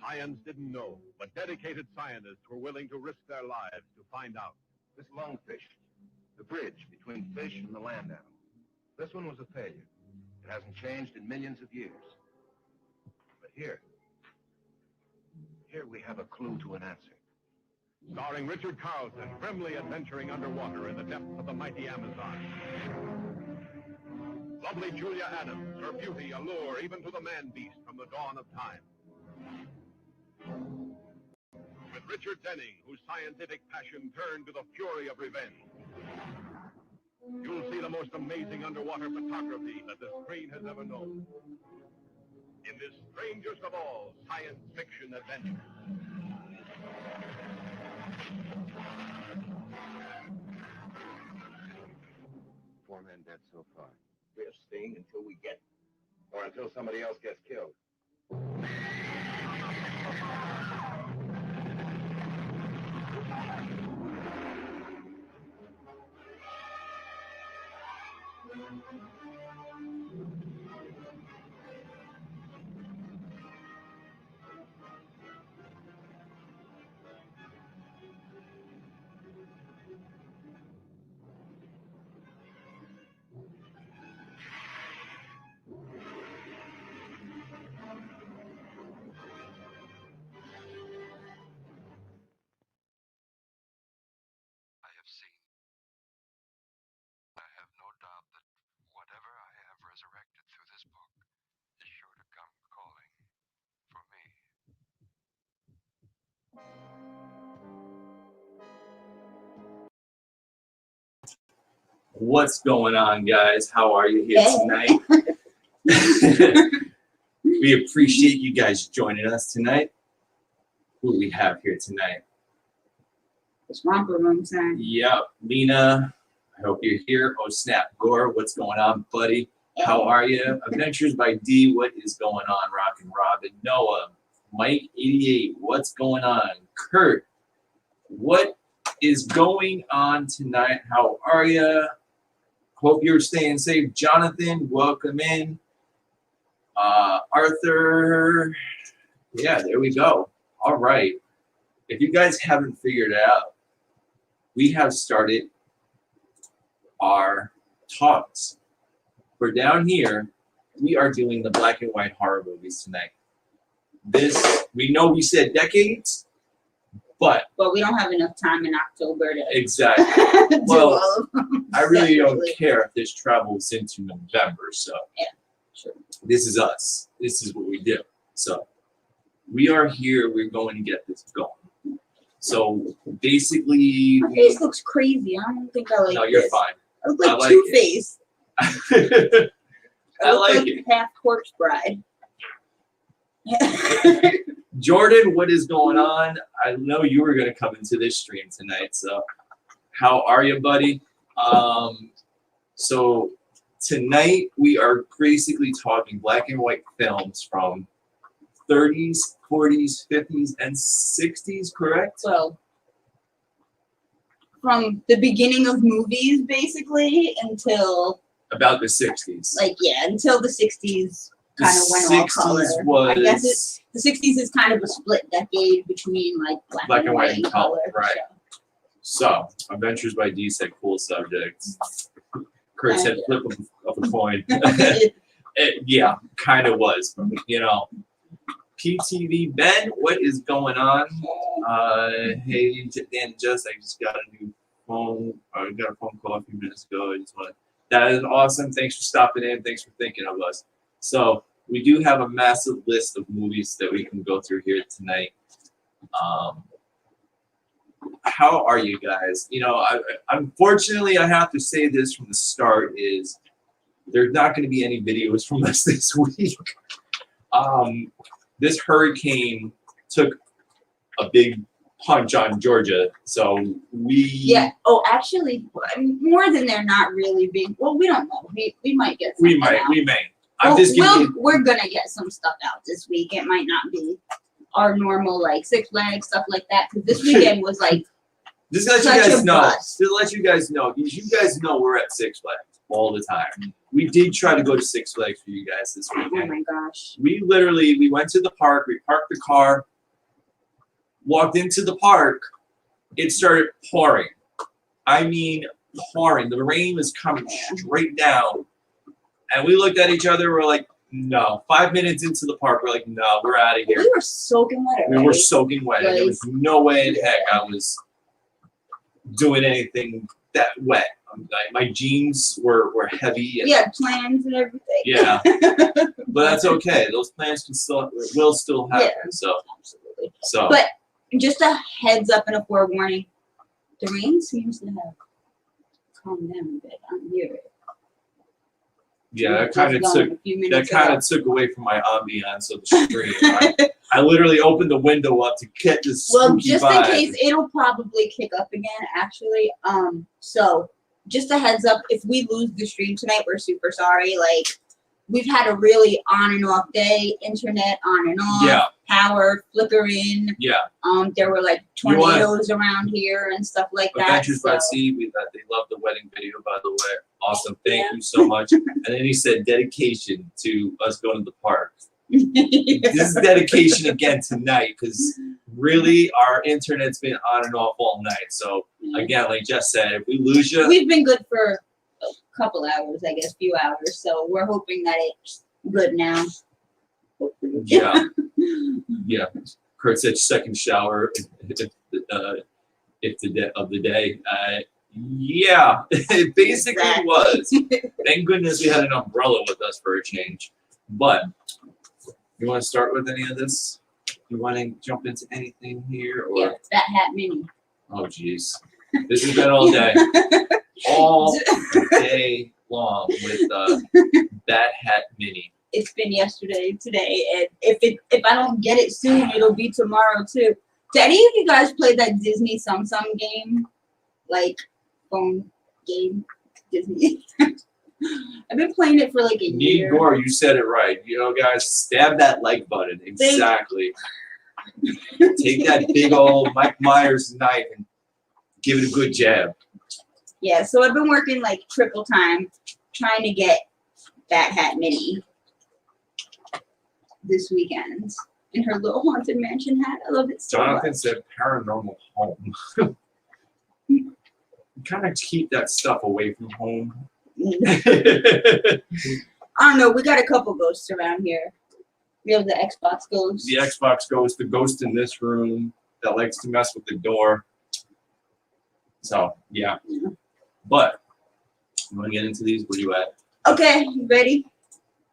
Lions didn't know, but dedicated scientists were willing to risk their lives to find out. This lungfish, the bridge between fish and the land animal. This one was a failure. It hasn't changed in millions of years. But here we have a clue to an answer. Starring Richard Carlson, grimly adventuring underwater in the depths of the mighty Amazon. Lovely Julia Adams, her beauty a lure even to the man-beast from the dawn of time. With Richard Denning, whose scientific passion turned to the fury of revenge. You'll see the most amazing underwater photography that the screen has ever known. In this strangest of all science fiction adventures. Four men dead so far. We're staying until we get... Or until somebody else gets killed. I have no doubt that whatever I have resurrected through this book is sure to come calling for me. What's going on, guys? How are you here tonight? We appreciate you guys joining us tonight. Who do we have here tonight? It's romper room time. Yep, Lena. I hope you're here. Oh, snap. Gore, what's going on, buddy? How are you? Adventures by D, what is going on? Rock and Robin. Noah. Mike 88, what's going on? Kurt, what is going on tonight? How are you? Hope you're staying safe. Jonathan, welcome in. Arthur. Yeah, there we go. All right. If you guys haven't figured it out, we have started our talks. We're down here. We are doing the black and white horror movies tonight. This, we know we said decades, but we don't have enough time in October to exactly. do Well, all of them I really don't separately. care if this travels into November. So Yeah, sure. this is us. This is what we do. So we are here. We're going to get this going. So basically, My face looks crazy. I don't think I like no, you're this. fine. I look like, I like Two-Face. I look like it. half Corpse Bride. Jordan, what is going on? I know you were going to come into this stream tonight. So how are you, buddy? So tonight we are basically talking black and white films from 30s, 40s, 50s, and 60s, correct? Well, from the beginning of movies, basically, until, About the 60s. until the 60s The kind of went all 60s color. was I guess the 60s is kind of a split decade between, black and white and color. right. So, Adventures by D said cool subjects. Kurt said flip of a coin. Yeah, kind of was, you know. PTV Ben, what is going on? Hey, Dan, I just got a new phone. I got a phone call a few minutes ago. That is awesome. Thanks for stopping in. Thanks for thinking of us. So we do have a massive list of movies that we can go through here tonight. How are you guys? You know, unfortunately, I have to say this from the start is there's not going to be any videos from us this week. This hurricane took a big punch on Georgia, so we... Yeah. Oh, actually, more than they're not really being... Well, we don't know. We might get something out. We may. I'm just giving we're going to get some stuff out this week. It might not be our normal, Six Flags, stuff like that, because this weekend was, just to let such you guys a know. bust. To let you guys know, because you guys know we're at Six Flags all the time. We did try to go to Six Flags for you guys this oh weekend. my gosh. We went to the park, we parked the car, Walked into the park, it started pouring. I mean, pouring. The rain was coming straight down. And we looked at each other, we're like, no. 5 minutes into the park, we're like, no, we're out of here. We were soaking wet. We were soaking wet. And there was no way in heck I was doing anything that wet. My jeans were heavy. And, we had plans and everything. Yeah. But that's okay. Those plans will still happen. Yeah, so absolutely. So But just a heads up and a forewarning, the rain seems to have calmed down a bit on here. yeah, that kind of took away from my ambiance of the stream. I literally opened the window up to get this spooky just vibe. in case, it'll probably kick up again, actually. So just a heads up, if we lose the stream tonight, we're super sorry. Like, we've had a really on and off day, internet on and off, power flickering. Yeah. There were like tornadoes around here and stuff like that. Adventures by Sea, they love the wedding video, by the way. Awesome. Thank you so much. And then he said dedication to us going to the park. This is dedication again tonight, because really our internet's been on and off all night. So again, like Jess said, if we lose you, we've been good for a couple hours, I guess, few hours. So we're hoping that it's good now. Yeah. Yeah. Kurt said second shower if of the day. Yeah, it basically was. Thank goodness we had an umbrella with us for a change. But you want to start with any of this? You want to jump into anything here? Or? Yeah, Fat Hat Mini. Oh, jeez. This has been all day. All day long with Bat Hat Mini. It's been yesterday, today, and if I don't get it soon, it'll be tomorrow too. Did any of you guys play that Disney Sum game? Like, phone game? Disney? I've been playing it for like a year. Gore, you said it right. You know, guys, stab that like button. Exactly. Take that big old Mike Myers knife and give it a good jab. Yeah, so I've been working like triple time trying to get Fat Hat Mini this weekend in her little haunted mansion hat. I love it so Jonathan much. said paranormal home. Kind of keep that stuff away from home. I don't know. We got a couple ghosts around here. We have the Xbox ghost. The Xbox ghost, the ghost in this room that likes to mess with the door. So, yeah. But, you want to get into these? Where you at? Okay, ready?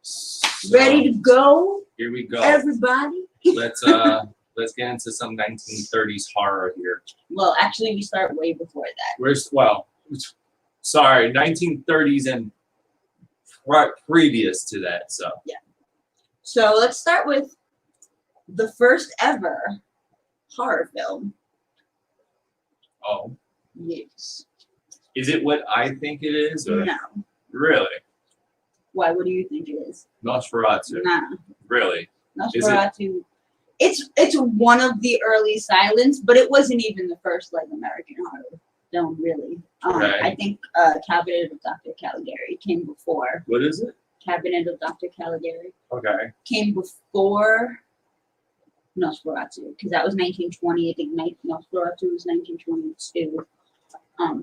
So, Ready to go? Here we go. Everybody? Let's get into some 1930s horror here. Well, actually, we start way before that. Sorry, 1930s and previous to that. So yeah. So let's start with the first ever horror film. Oh. Yes. Is it what I think it is? Or? No. Really? Why? What do you think it is? Nosferatu. Nah. Really? Nosferatu. It's one of the early silents, but it wasn't even the first like American horror film, really. Okay. I think Cabinet of Dr. Caligari came before. What is it? Cabinet of Dr. Caligari. Okay. Came before Nosferatu, because that was 1920. I think Nosferatu was 1922.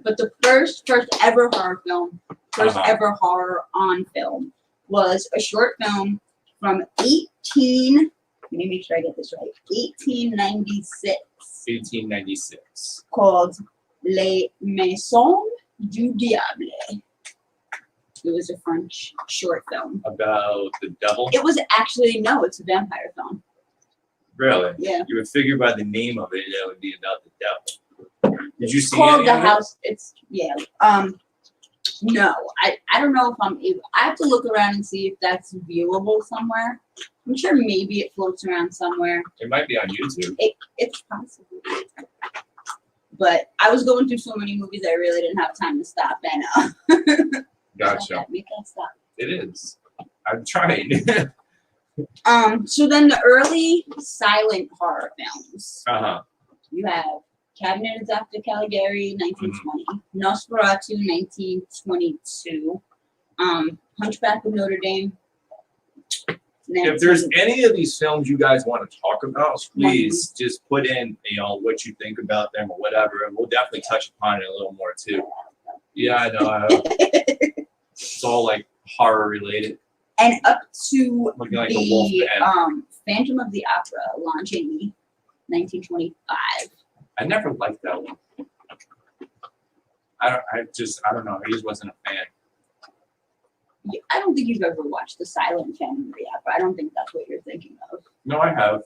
But the first ever horror film, ever horror on film, was a short film from let me make sure I get this right. 1896. 1896. Called Les Maisons du Diable. It was a French short film. About the devil? It was actually, no, it's a vampire film. Really? Yeah. You would figure by the name of it, that would be about the devil. Did you see called any The of it? House. It's, yeah. No, I don't know if I'm able. I have to look around and see if that's viewable somewhere. I'm sure maybe it floats around somewhere. It might be on YouTube. It's possible. But I was going through so many movies, I really didn't have time to stop. And Gotcha. Make that stop. It is. I'm trying. So then the early silent horror films. Uh-huh. You have Cabinet of Dr. Caligari, 1920. Nosferatu, 1922. Hunchback of Notre Dame, if there's any of these films you guys want to talk about, please just put in, what you think about them or whatever, and we'll definitely touch upon it a little more too. Yeah, I know. It's all like horror related. And up to Looking like a the Wolfman. Phantom of the Opera, launching 1925. I never liked that one. I don't know. I just wasn't a fan. I don't think you've ever watched the Silent Phantom of the Opera. I don't think that's what you're thinking of. No, I have.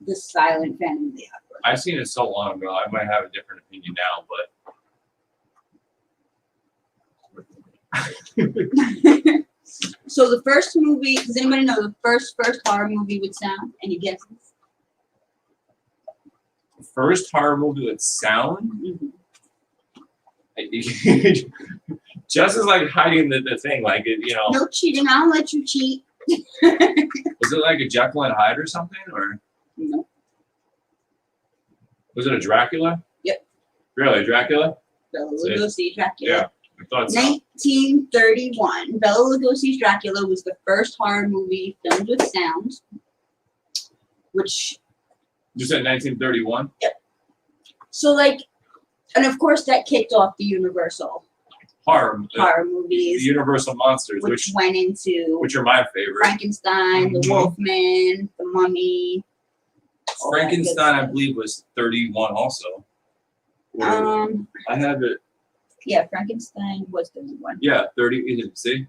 The Silent Phantom of the Opera. I've seen it so long ago. I might have a different opinion now, but. So the first movie, does anybody know the first horror movie with sound? Any guesses? First horror movie with sound? Mm-hmm. Just as like hiding the thing, like No cheating. I don't let you cheat. Was it like a Jekyll and Hyde or something, or No. was it a Dracula? Yep. Really, Dracula? Bela Lugosi's Dracula. Yeah, I thought so. 1931. Bela Lugosi's Dracula was the first horror movie filmed with sound, which. You said 1931? Yep. So and of course that kicked off the Universal horror movies. The Universal monsters, which went into which are my favorite. Frankenstein, the Wolfman, the Mummy. Frankenstein, I believe, was 31 also. I have it. Yeah, Frankenstein was 31. Yeah, 30. You didn't see.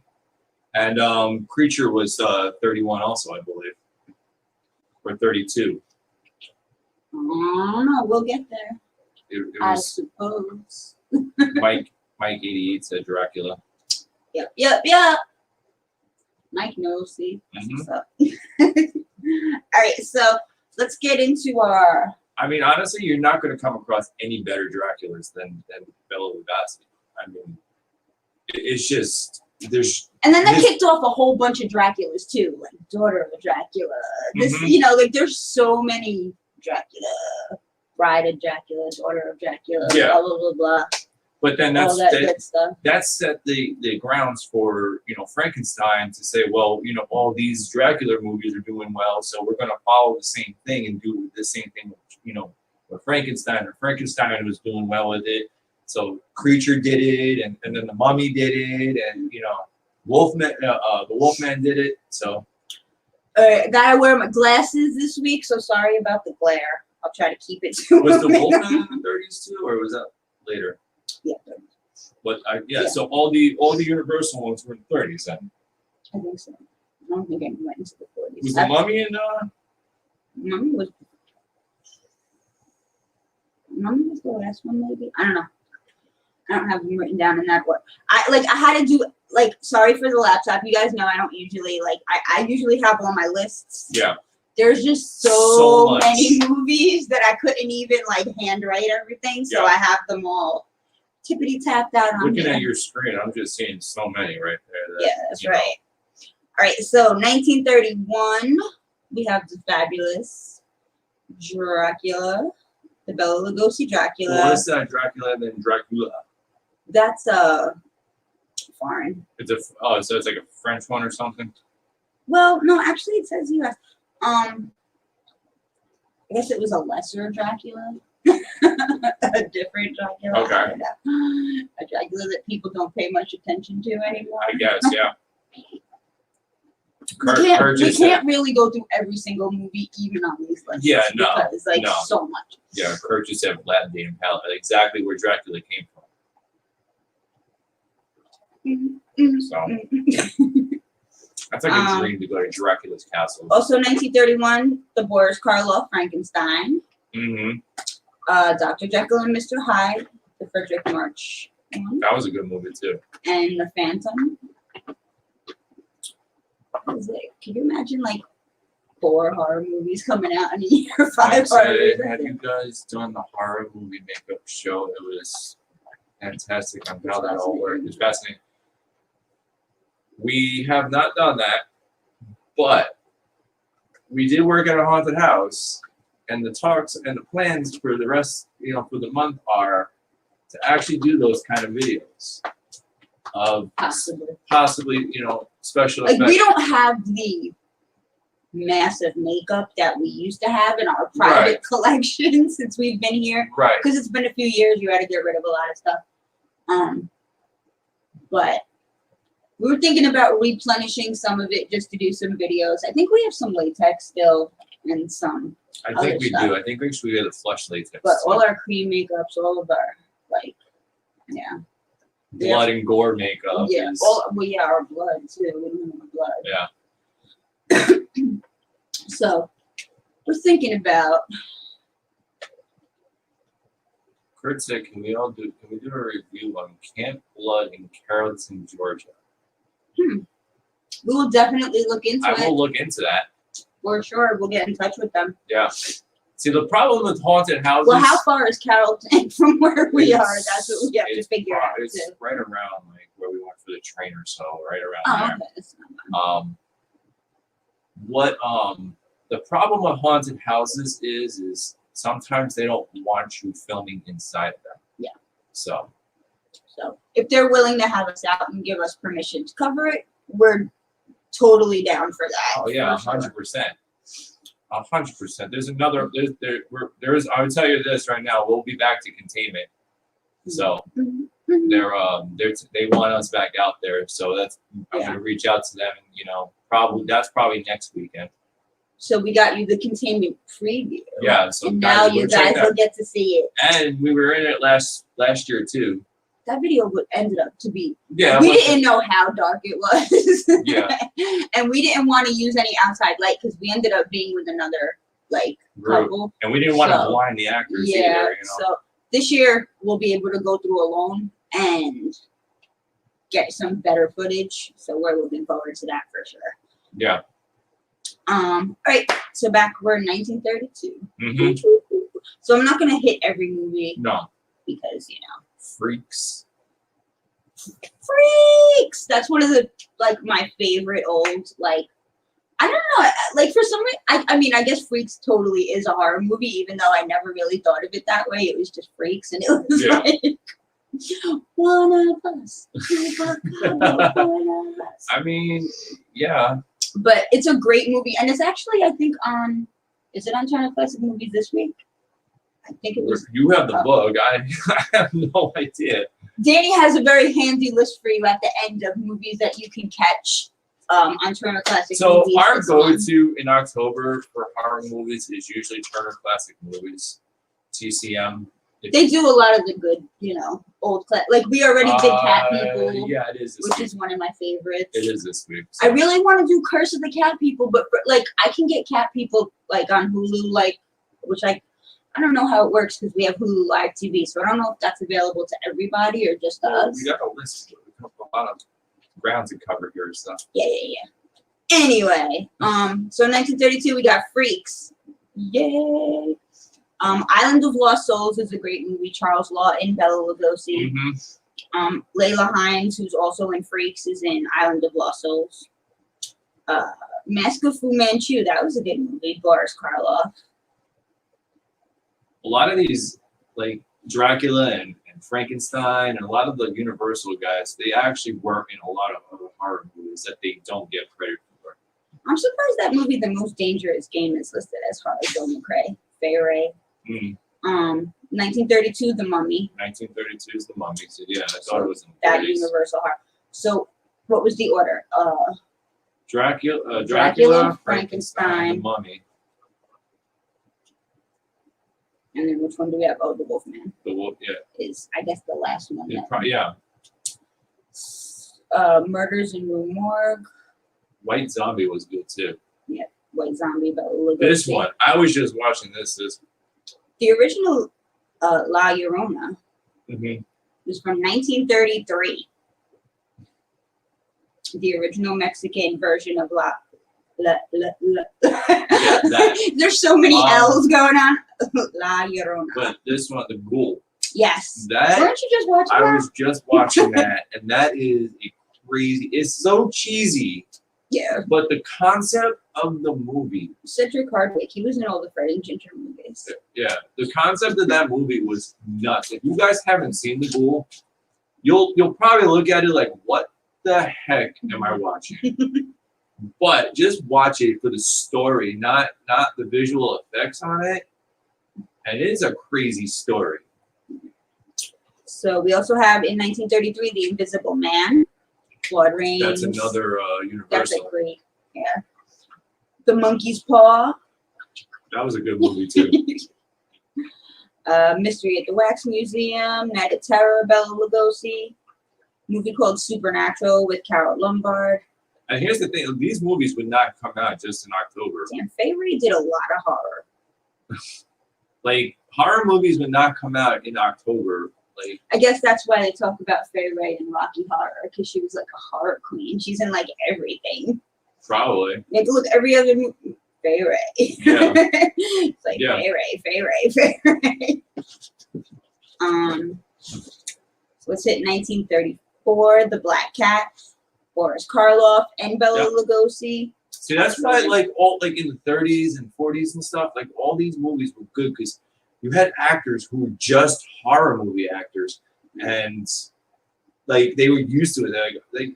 And Creature was 31 also, I believe, or 32. I don't know. We'll get there. It I was suppose. Mike 88 said Dracula. Yep. Mike knows. See. That's what's up. All right, so let's get into our. I mean, honestly, you're not going to come across any better Draculas than Bela Lugosi. I mean, it's just there's. And then they kicked off a whole bunch of Draculas too, like Daughter of a Dracula. This, there's so many Dracula, Bride of Dracula, Daughter of Dracula, blah blah blah blah. But then all that good stuff. That set the grounds for Frankenstein to say, well, all these Dracula movies are doing well, so we're going to follow the same thing and do the same thing with Frankenstein. Or Frankenstein was doing well with it, so Creature did it, and then the Mummy did it, and Wolfman, the Wolfman did it. So. Gotta wear my glasses this week, so sorry about the glare. I'll try to keep it to Was the Wolfman in the 30s too, or was that later? Yeah. But so all the Universal ones were in the 30s then. I think so. I don't think anyone went into the 40s. Was the Mummy in? Mummy was the last one, maybe. I don't know. I don't have them written down in that order. I had to do sorry for the laptop. You guys know I don't usually I usually have all my lists. Yeah. There's just so many movies that I couldn't even handwrite everything, so I have them all tippity tapped out on Looking at your screen, I'm just seeing so many right there. That's right. All right, so 1931, we have the fabulous Dracula, the Bela Lugosi Dracula. Well, is that Dracula than Dracula? That's foreign. So it's like a French one or something? Well, no, actually it says US. I guess it was a lesser Dracula. A different Dracula. Okay. A Dracula that people don't pay much attention to anymore. I guess, yeah. We can't really go through every single movie, even on these lists. Yeah, no. Because so much. Yeah, Kurt just said Latin Dame Palette, exactly where Dracula came from. So. That's like a dream to go to Dracula's castle. Also, 1931, the Boris Karloff Frankenstein. Mm-hmm. Dr. Jekyll and Mr. Hyde, the Frederick March one. That was a good movie too. And The Phantom. Can you imagine 4 horror movies coming out in a year? 5 horror movies. Have you guys done the horror movie makeup show? It was fantastic on how that all worked. It was fascinating. We have not done that, but we did work at a haunted house, and the talks and the plans for the rest, for the month are to actually do those kind of videos of possibly, special effects. We don't have the massive makeup that we used to have in our private Right. collection since we've been here. Right. Because it's been a few years, you had to get rid of a lot of stuff. But we were thinking about replenishing some of it just to do some videos. I think we have some latex still and some. I other think we stuff. do. I think we should get a flush latex. But too. all our cream makeups, all of our yeah. Blood and gore makeup. Yeah. Is, Our blood too. We don't have blood. yeah. So we're thinking about. Kurt said, can we do a review on Camp Blood in Carrollton, Georgia? We will definitely look into I it. will look into that. For sure. We'll get in touch with them. Yeah. See, the problem with haunted houses. Well, how far is Carrollton from where we are? That's what we have to it's figure out. It's Too. right around like where we went for the train or so, right around Oh, there. okay. That's not bad. The problem with haunted houses is sometimes they don't want you filming inside of them. Yeah. So If they're willing to have us out and give us permission to cover it, we're totally down for that. oh yeah, for sure. 100%. 100%. There's another there is I would tell you this right now, we'll be back to containment. So Mhm. they want us back out there. So that's I'm Yeah. gonna reach out to them and probably next weekend. So we got you the containment preview. Yeah, so And now you go check guys will that. get to see it. And we were in it last year too. That video ended up to be. Yeah. We didn't know how dark it was. Yeah. And we didn't want to use any outside light because we ended up being with another Group. couple. And we didn't want to So, blind the actors Yeah. either, you know. So this year we'll be able to go through alone and get some better footage. So we're looking forward to that for sure. Yeah. All right. So we're in 1932. Hmm. So I'm not gonna hit every movie No. because Freaks. Freaks. That's one of the my favorite old I don't know, for some reason, I mean, I guess Freaks totally is a horror movie, even though I never really thought of it that way. It was just freaks, and it was Yeah. one of us. One of us. I mean, yeah. But it's a great movie, and it's actually, I think, is it on Channel Classic Movies this week? I think it was. You have the book. I have no idea. Danny has a very handy list for you at the end of movies that you can catch on Turner Classic So Movies. our this month. go-to in October for horror movies is usually Turner Classic Movies, TCM. They do a lot of the good, old class. We already did Cat People, Yeah, it is this which week. is one of my favorites. It is this week. I so. really want to do Curse of the Cat People, but I can get Cat People on Hulu, which I don't know how it works because we have Hulu Live TV, so I don't know if that's available to everybody or just to us. We got a list. We have a lot of ground to cover here and stuff. Yeah. Anyway, so in 1932 we got Freaks. Yay! Island of Lost Souls is a great movie. Charles Lawton, Bela Lugosi. Mm-hmm. Layla Hines, who's also in Freaks, is in Island of Lost Souls. Mask of Fu Manchu, that was a good movie. Boris Karloff. A lot of these, like Dracula and Frankenstein, and a lot of the Universal guys, they actually work in a lot of other horror movies that they don't get credit for. I'm surprised that movie, The Most Dangerous Game, is listed as far as Bill McRae. Fay Ray. 1932, The Mummy. 1932 is The Mummy. So yeah, I thought it was in the That 30s. Universal horror. So, what was the order? Dracula, Frankenstein, The Mummy. And then which one do we have? Oh, The Wolfman The Wolf, yeah. is, I guess, the last one. Yeah. Murders in Rue Morgue. White Zombie was good too. White Zombie, Bela Lugosi. This one, I was just watching this. The original La Llorona Mm-hmm. was from 1933. The original Mexican version of La. that. There's so many L's going on. La Llorona. But this one, The Ghoul. Yes. That Weren't you just watching I that? was just watching that, and that is a crazy. It's so cheesy, Yeah. but the concept of the movie. Cedric Hardwick. He was in all the Fred and Ginger movies. Yeah, the concept of that movie was nuts. If you guys haven't seen The Ghoul, you'll probably look at it like, what the heck am I watching? But just watch it for the story, not the visual effects on it. And it is a crazy story. So we also have in 1933 The Invisible Man, Claude Rains. That's another Universal. That's a great, yeah. The Monkey's Paw. That was a good movie too. Mystery at the Wax Museum, Night of Terror, Bela Lugosi. Movie called Supernatural with Carol Lombard. And here's the thing: these movies would not come out just in October. Damn, Fay Wray did a lot of horror. Like horror movies would not come out in October. Like I guess that's why they talk about Fay Wray in Rocky Horror, because she was like a horror queen. She's in like everything. probably. Like look, every other movie, Fay Wray. Yeah. It's like Yeah. Fay Wray, Fay Wray, Fay Wray. So let's hit 1934, The Black Cat, Boris Karloff, and Bela Yeah. Lugosi. See, that's why, like all like in the 30s and 40s and stuff, like all these movies were good because you had actors who were just horror movie actors, and like they were used to it. They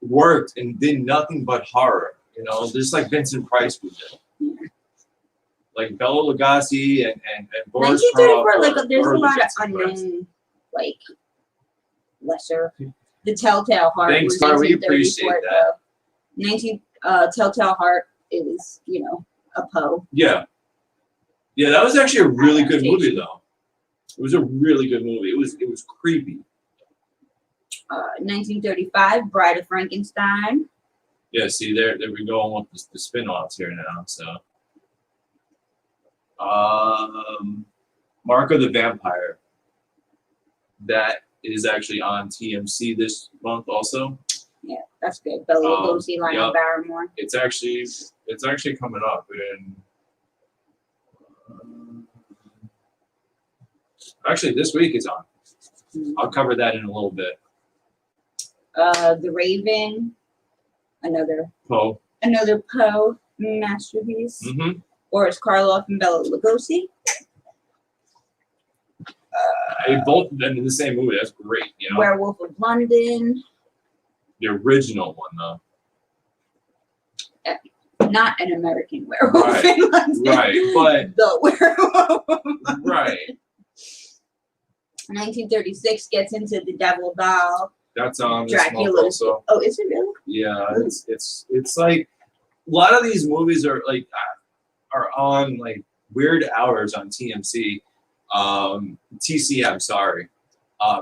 worked and did nothing but horror. You know, just like Vincent Price would do. Like Bela Lugosi and Boris 1934, Karloff. like there's a were lot of Vincent Price. unknown, like lesser. The Telltale Heart Thanks, was Star, we 1934. appreciate that. 19 Telltale Heart is, you know, a Poe. Yeah. Yeah, that was actually a really good movie though. It was a really good movie. It was creepy. 1935, Bride of Frankenstein. Yeah, see there we go with the spin-offs here now. So Mark of the Vampire. That is actually on TMC this month also. Yeah, that's good. Bela Lugosi, Lionel yep. Barrymore. It's actually coming up in actually this week it's on. I'll cover that in a little bit. The Raven, another Poe. Poe masterpiece. Mm-hmm. Boris Karloff and Bela Lugosi. They both been in the same movie. That's great, you know. Werewolf of London. The original one though. Not an American werewolf Right, in London. right, but The werewolf. right. 1936 gets into The Devil Doll. That's on this month Dracula. also. Oh, is it really? Yeah, it's like a lot of these movies are like are on like weird hours on TMC, TCM. Sorry,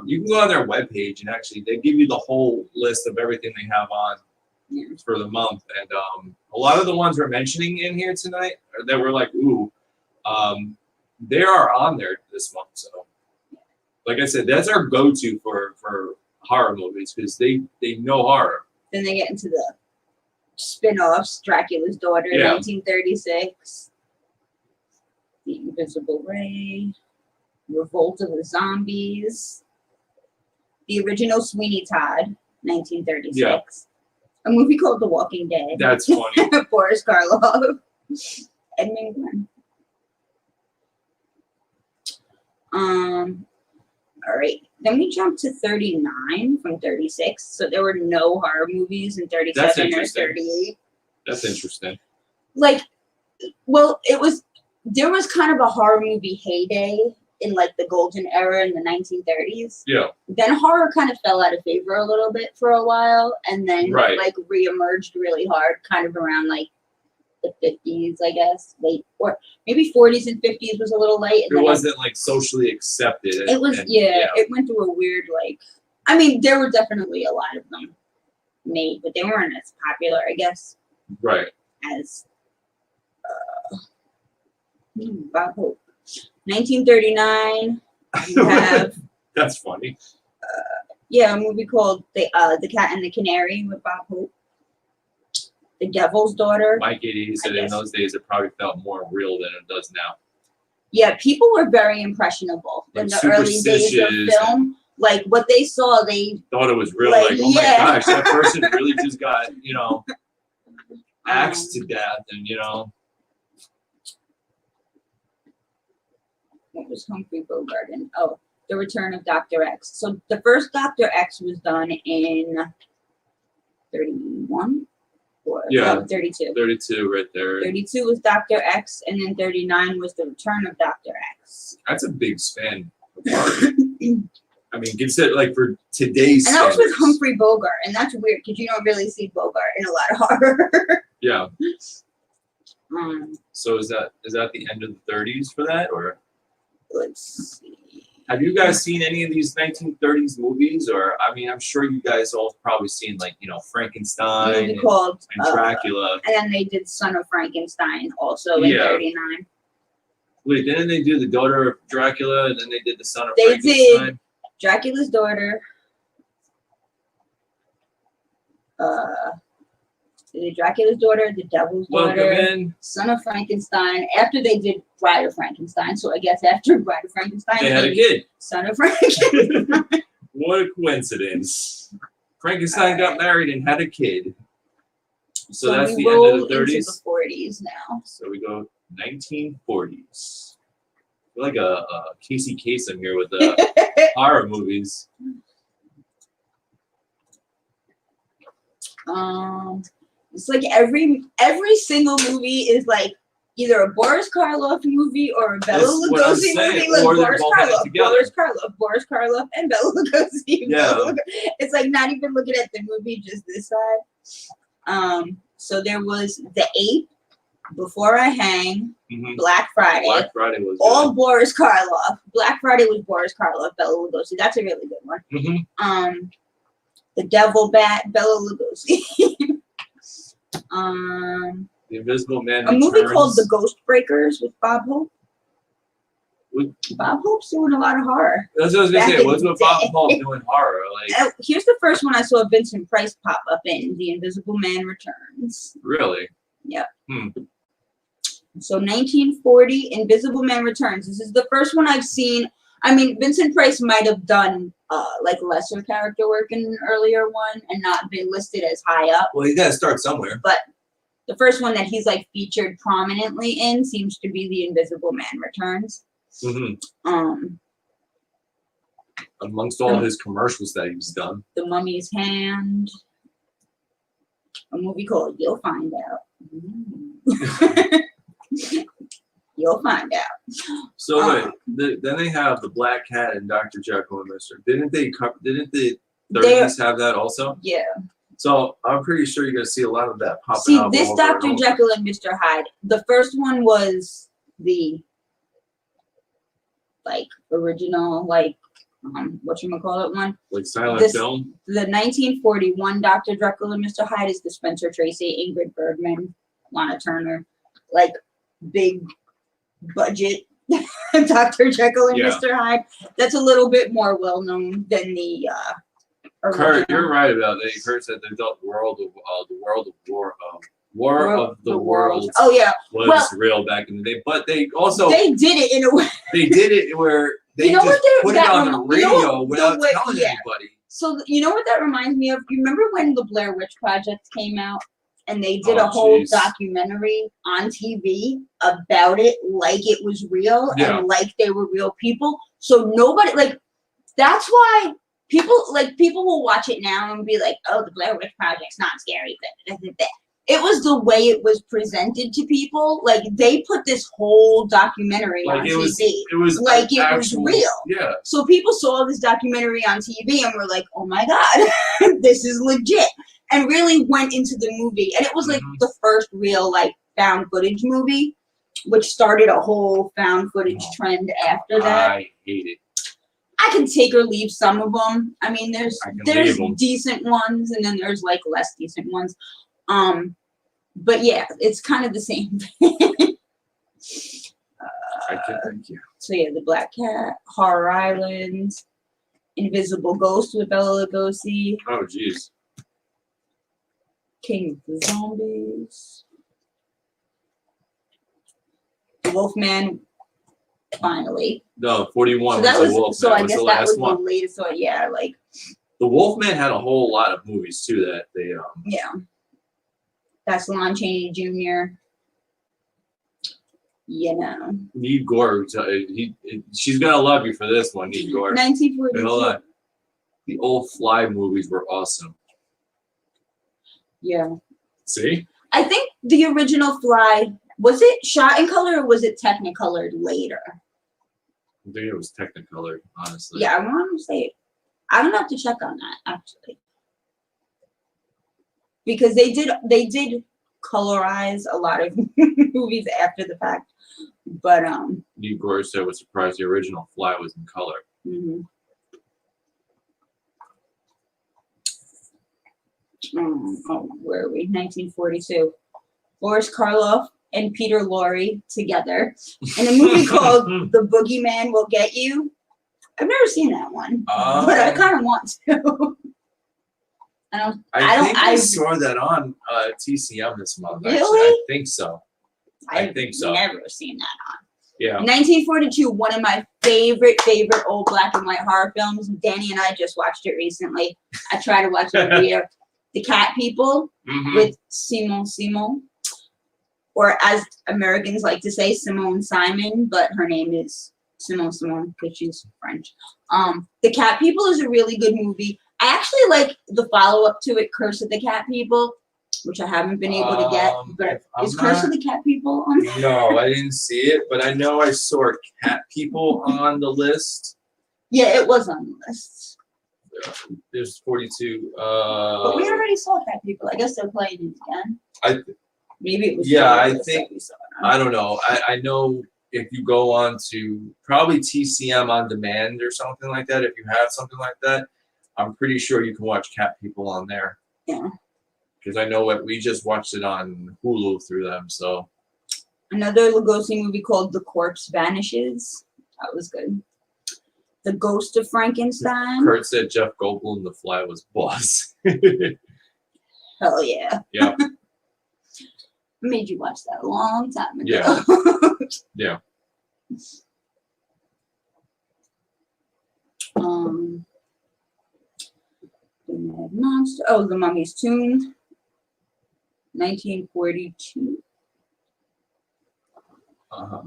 you can go on their webpage and actually they give you the whole list of everything they have on for the month, and a lot of the ones we're mentioning in here tonight that we're like, ooh, they are on there this month. So, like I said, that's our go-to for horror movies because they know horror. Then they get into the spin-offs. Dracula's Daughter, Yeah. 1936. The Invisible Ray. Revolt of the Zombies. The original Sweeney Todd, 1936. Yeah. A movie called The Walking Dead. That's funny. Boris Karloff. Edmund Glenn. All right. Then we jumped to 39 from 36. So there were no horror movies in 37 or interesting. 38. That's interesting. Like, well, there was kind of a horror movie heyday in like the golden era in the 1930s. Yeah. Then horror kind of fell out of favor a little bit for a while, and then Right. like reemerged really hard, kind of around like the 50s, I guess, late or maybe 40s and 50s was a little late. And It then wasn't like socially accepted. It was It went through a weird like. I mean, there were definitely a lot of them made, but they weren't as popular, I guess, Right. as Bob Hope. 1939. You have That's funny. a movie called The Cat and the Canary with Bob Hope. The Devil's Daughter. Mike 80 said in those days it probably felt more real than it does now. Yeah, people were very impressionable in Like the early days of superstitious film. Like what they saw, they Thought it was real, Like, like, oh yeah. my gosh, that person really just got, axed to death, and what was Humphrey Bogart in? Oh, The Return of Dr. X. So the first Dr. X was done in 31. 34. Yeah. No, 32. 32 right there. 32 was Dr. X, and then 39 was the return of Dr. X. That's a big span apart. I mean, consider like for today's And that was with standards. Humphrey Bogart, and that's weird because you don't really see Bogart in a lot of horror. Yeah. um, So is that the end of the 30s for that, or let's see. have you guys seen any of these 1930s movies? Or I mean, I'm sure you guys all probably seen like A Frankenstein movie called and Dracula. and then they did Son of Frankenstein also in Yeah. 39. Wait, didn't they do the daughter of Dracula and then they did the son of They Frankenstein? did Dracula's daughter. They did Dracula's daughter, the Devil's Welcome daughter, in. Son of Frankenstein. After they did Bride of Frankenstein, so I guess after Bride of Frankenstein, They had a did kid. Son of Frankenstein. What a coincidence. Frankenstein got married and had a kid. So that's we the roll end of the into 30s. the 40s now. So we go 1940s. I feel like a Casey Kasem here with the horror movies. It's like every single movie is like either a Boris Karloff movie or a Bela That's what I'm Lugosi saying, movie. Like or they're Boris both in it Karloff, together. Boris Karloff, and Bela Lugosi. Yeah. It's like not even looking at the movie, just this side. So there was The Ape, Before I Hang, Mhm. Black Friday. Black Friday was All Boris Karloff. Black Friday was Boris Karloff, Bela Lugosi. That's a really good one. Mhm. The Devil Bat, Bela Lugosi. The Invisible Man A movie Returns. called The Ghost Breakers with Bob Hope. What- Bob Hope's doing a lot of horror. That's what I was gonna Back say. in What's the with Bob day. Hope doing horror? Like, Here's the first one I saw Vincent Price pop up in, The Invisible Man Returns. really? Yep. Hmm. So 1940, Invisible Man Returns. This is the first one I've seen. I mean, Vincent Price might have done like lesser character work in an earlier one and not been listed as high up. Well, you gotta start somewhere. But the first one that he's like featured prominently in seems to be The Invisible Man Returns. Mm-hmm. Amongst all his commercials that he's done. The Mummy's Hand. A movie called You'll Find Out. You'll find out. So wait, then they have the Black Cat and Dr. Jekyll and Mr. Didn't the 30s have that also? Yeah. So I'm pretty sure you're gonna see a lot of that popping See, up. this all over Dr. and over. Jekyll and Mr. Hyde, the first one was the like original, like whatchamacallit one. Like silent This- film. The 1941 Dr. Jekyll and Mr. Hyde is the Spencer Tracy, Ingrid Bergman, Lana Turner, like big budget Dr. Jekyll and Yeah. Mr. Hyde. That's a little bit more well known than the Kurt, original. you're right about that. Kurt said the world of War of the Worlds Oh yeah, was well- real back in the day, but they also they did it in a way. they did it where they You know what just they- put it that on the rem- you know radio what- without the way- telling yeah. anybody. So you know what that reminds me of? You remember when the Blair Witch Project came out and they did Oh, a whole jeez. documentary on TV about it like it was real Yeah. and like they were real people. So nobody like that's why people will watch it now and be like, "Oh, the Blair Witch Project's not scary." But it was the way it was presented to people. Like they put this whole documentary on Like it TV. was Like it was actual, real. Yeah. So people saw this documentary on TV and were like, "Oh my god, this is legit," and really went into the movie. And it was like Mhm. the first real like found footage movie, which started a whole found footage trend after that. I hate it. I can take or leave some of them. I mean, there's I can leave 'em. decent ones, and then there's like less decent ones. But yeah, it's kind of the same thing. I can thank you. So yeah, the Black Cat, Horror Island, Invisible Ghost with Bela Lugosi, Oh jeez. King of the Zombies, The Wolfman. Finally, No, 41 so that was was the Wolfman. so. I was guess the that last was one. the latest one. Yeah, like The Wolfman had a whole lot of movies too that they yeah. That's Lon Chaney Jr. You know, Need Gore. She's gonna love you for this one, Need Gore. Wait, 1942. hold on. The old Fly movies were awesome. Yeah. See? I think the original Fly, was it shot in color or was it Technicolored later? I think it was Technicolor, honestly. Yeah, I want to say, I'm gonna have to check on that actually, because they did colorize a lot of movies after the fact, but New Gorsuch was surprised the original Fly was in color. mhm. Where are we? 1942. Boris Karloff and Peter Lorre together in a movie called The Boogeyman Will Get You. I've never seen that one, but I kind of want to. I saw that on TCM this month. Really? Actually. I think so. I think so. Never seen that on. Yeah. 1942, one of my favorite old black and white horror films. Danny and I just watched it recently. I try to watch it every year. The Cat People with Simone, or as Americans like to say, Simone Simon, but her name is Simone because she's French. The Cat People is a really good movie. I actually like the follow-up to it, Curse of the Cat People, which I haven't been able to get. But is Curse of the Cat People on there? No, I didn't see it, but I know I saw Cat People on the list. Yeah, it was on the list. There's 42. But we already saw Cat People. I guess they're playing it again. Maybe it was. Yeah, I think. I don't know. I know if you go on to probably TCM on demand or something like that, if you have something like that, I'm pretty sure you can watch Cat People on there. Yeah. Because I know we just watched it on Hulu through them. So. Another Lugosi movie called The Corpse Vanishes. That was good. The Ghost of Frankenstein. Kurt said Jeff Goldblum, The Fly, was boss. Hell yeah. Yeah. Made you watch that a long time ago. Yeah. Yeah. The Mad Monster. Oh, The Mummy's Tomb. 1942.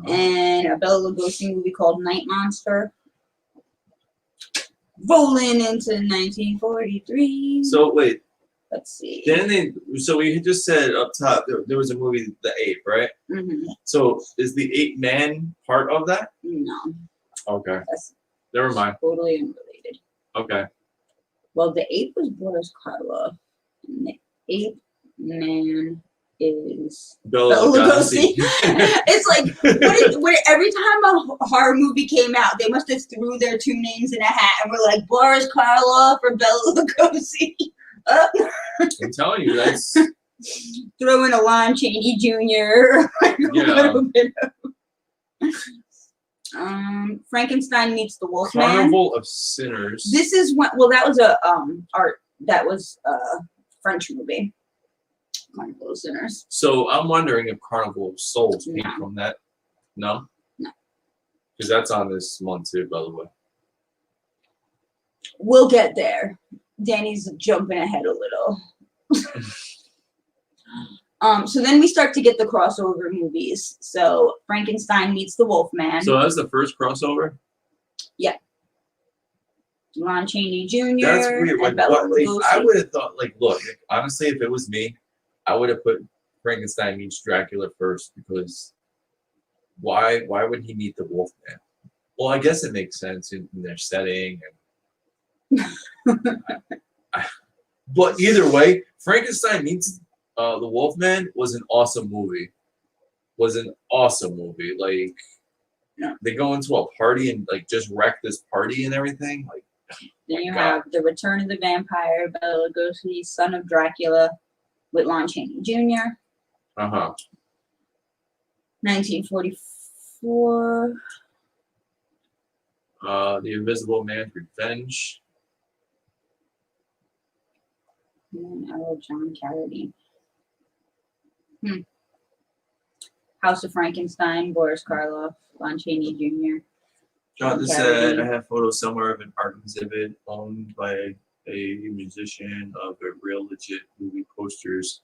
And a Bela Lugosi movie called Night Monster. Rolling into 1943. So wait. Let's see. So we just said up top there was a movie, The Ape, right? So is the Ape Man part of that? No. Okay. That's Never mind. totally unrelated. Okay. Well, the Ape was Boris Karloff, and the Ape Man is Bela Lugosi. It's like every time a horror movie came out, they must have threw their two names in a hat and were like Boris Karloff or Bela Lugosi. I'm telling you, that's throw in a Lon Chaney Jr. Frankenstein meets the Wolfman. Carnival of Sinners. This is what. Well, that was a that was a French movie. Carnival of Sinners. So I'm wondering if Carnival of Souls came from that. No. No. Because that's on this month too, by the way. We'll get there. Danny's jumping ahead a little. So then we start to get the crossover movies. So Frankenstein meets the Wolfman. So that's the first crossover? Yeah. Lon Chaney Jr. That's weird. And Like, Bela what, Lugosi. I would have thought, look, honestly, if it was me, I would have put Frankenstein meets Dracula first, because why would he meet the Wolfman? Well, I guess it makes sense in their setting. But either way, Frankenstein meets the Wolfman was an awesome movie. Like, they go into a party and just wreck this party and everything. Like, then you have The Return of the Vampire, Bela Lugosi, Son of Dracula, with Lon Chaney Jr. 1944. The Invisible Man's Revenge. And John Carradine. House of Frankenstein, Boris Karloff, Lon Chaney Jr. John just said, I have photos somewhere of an art exhibit owned by a musician of a real legit movie posters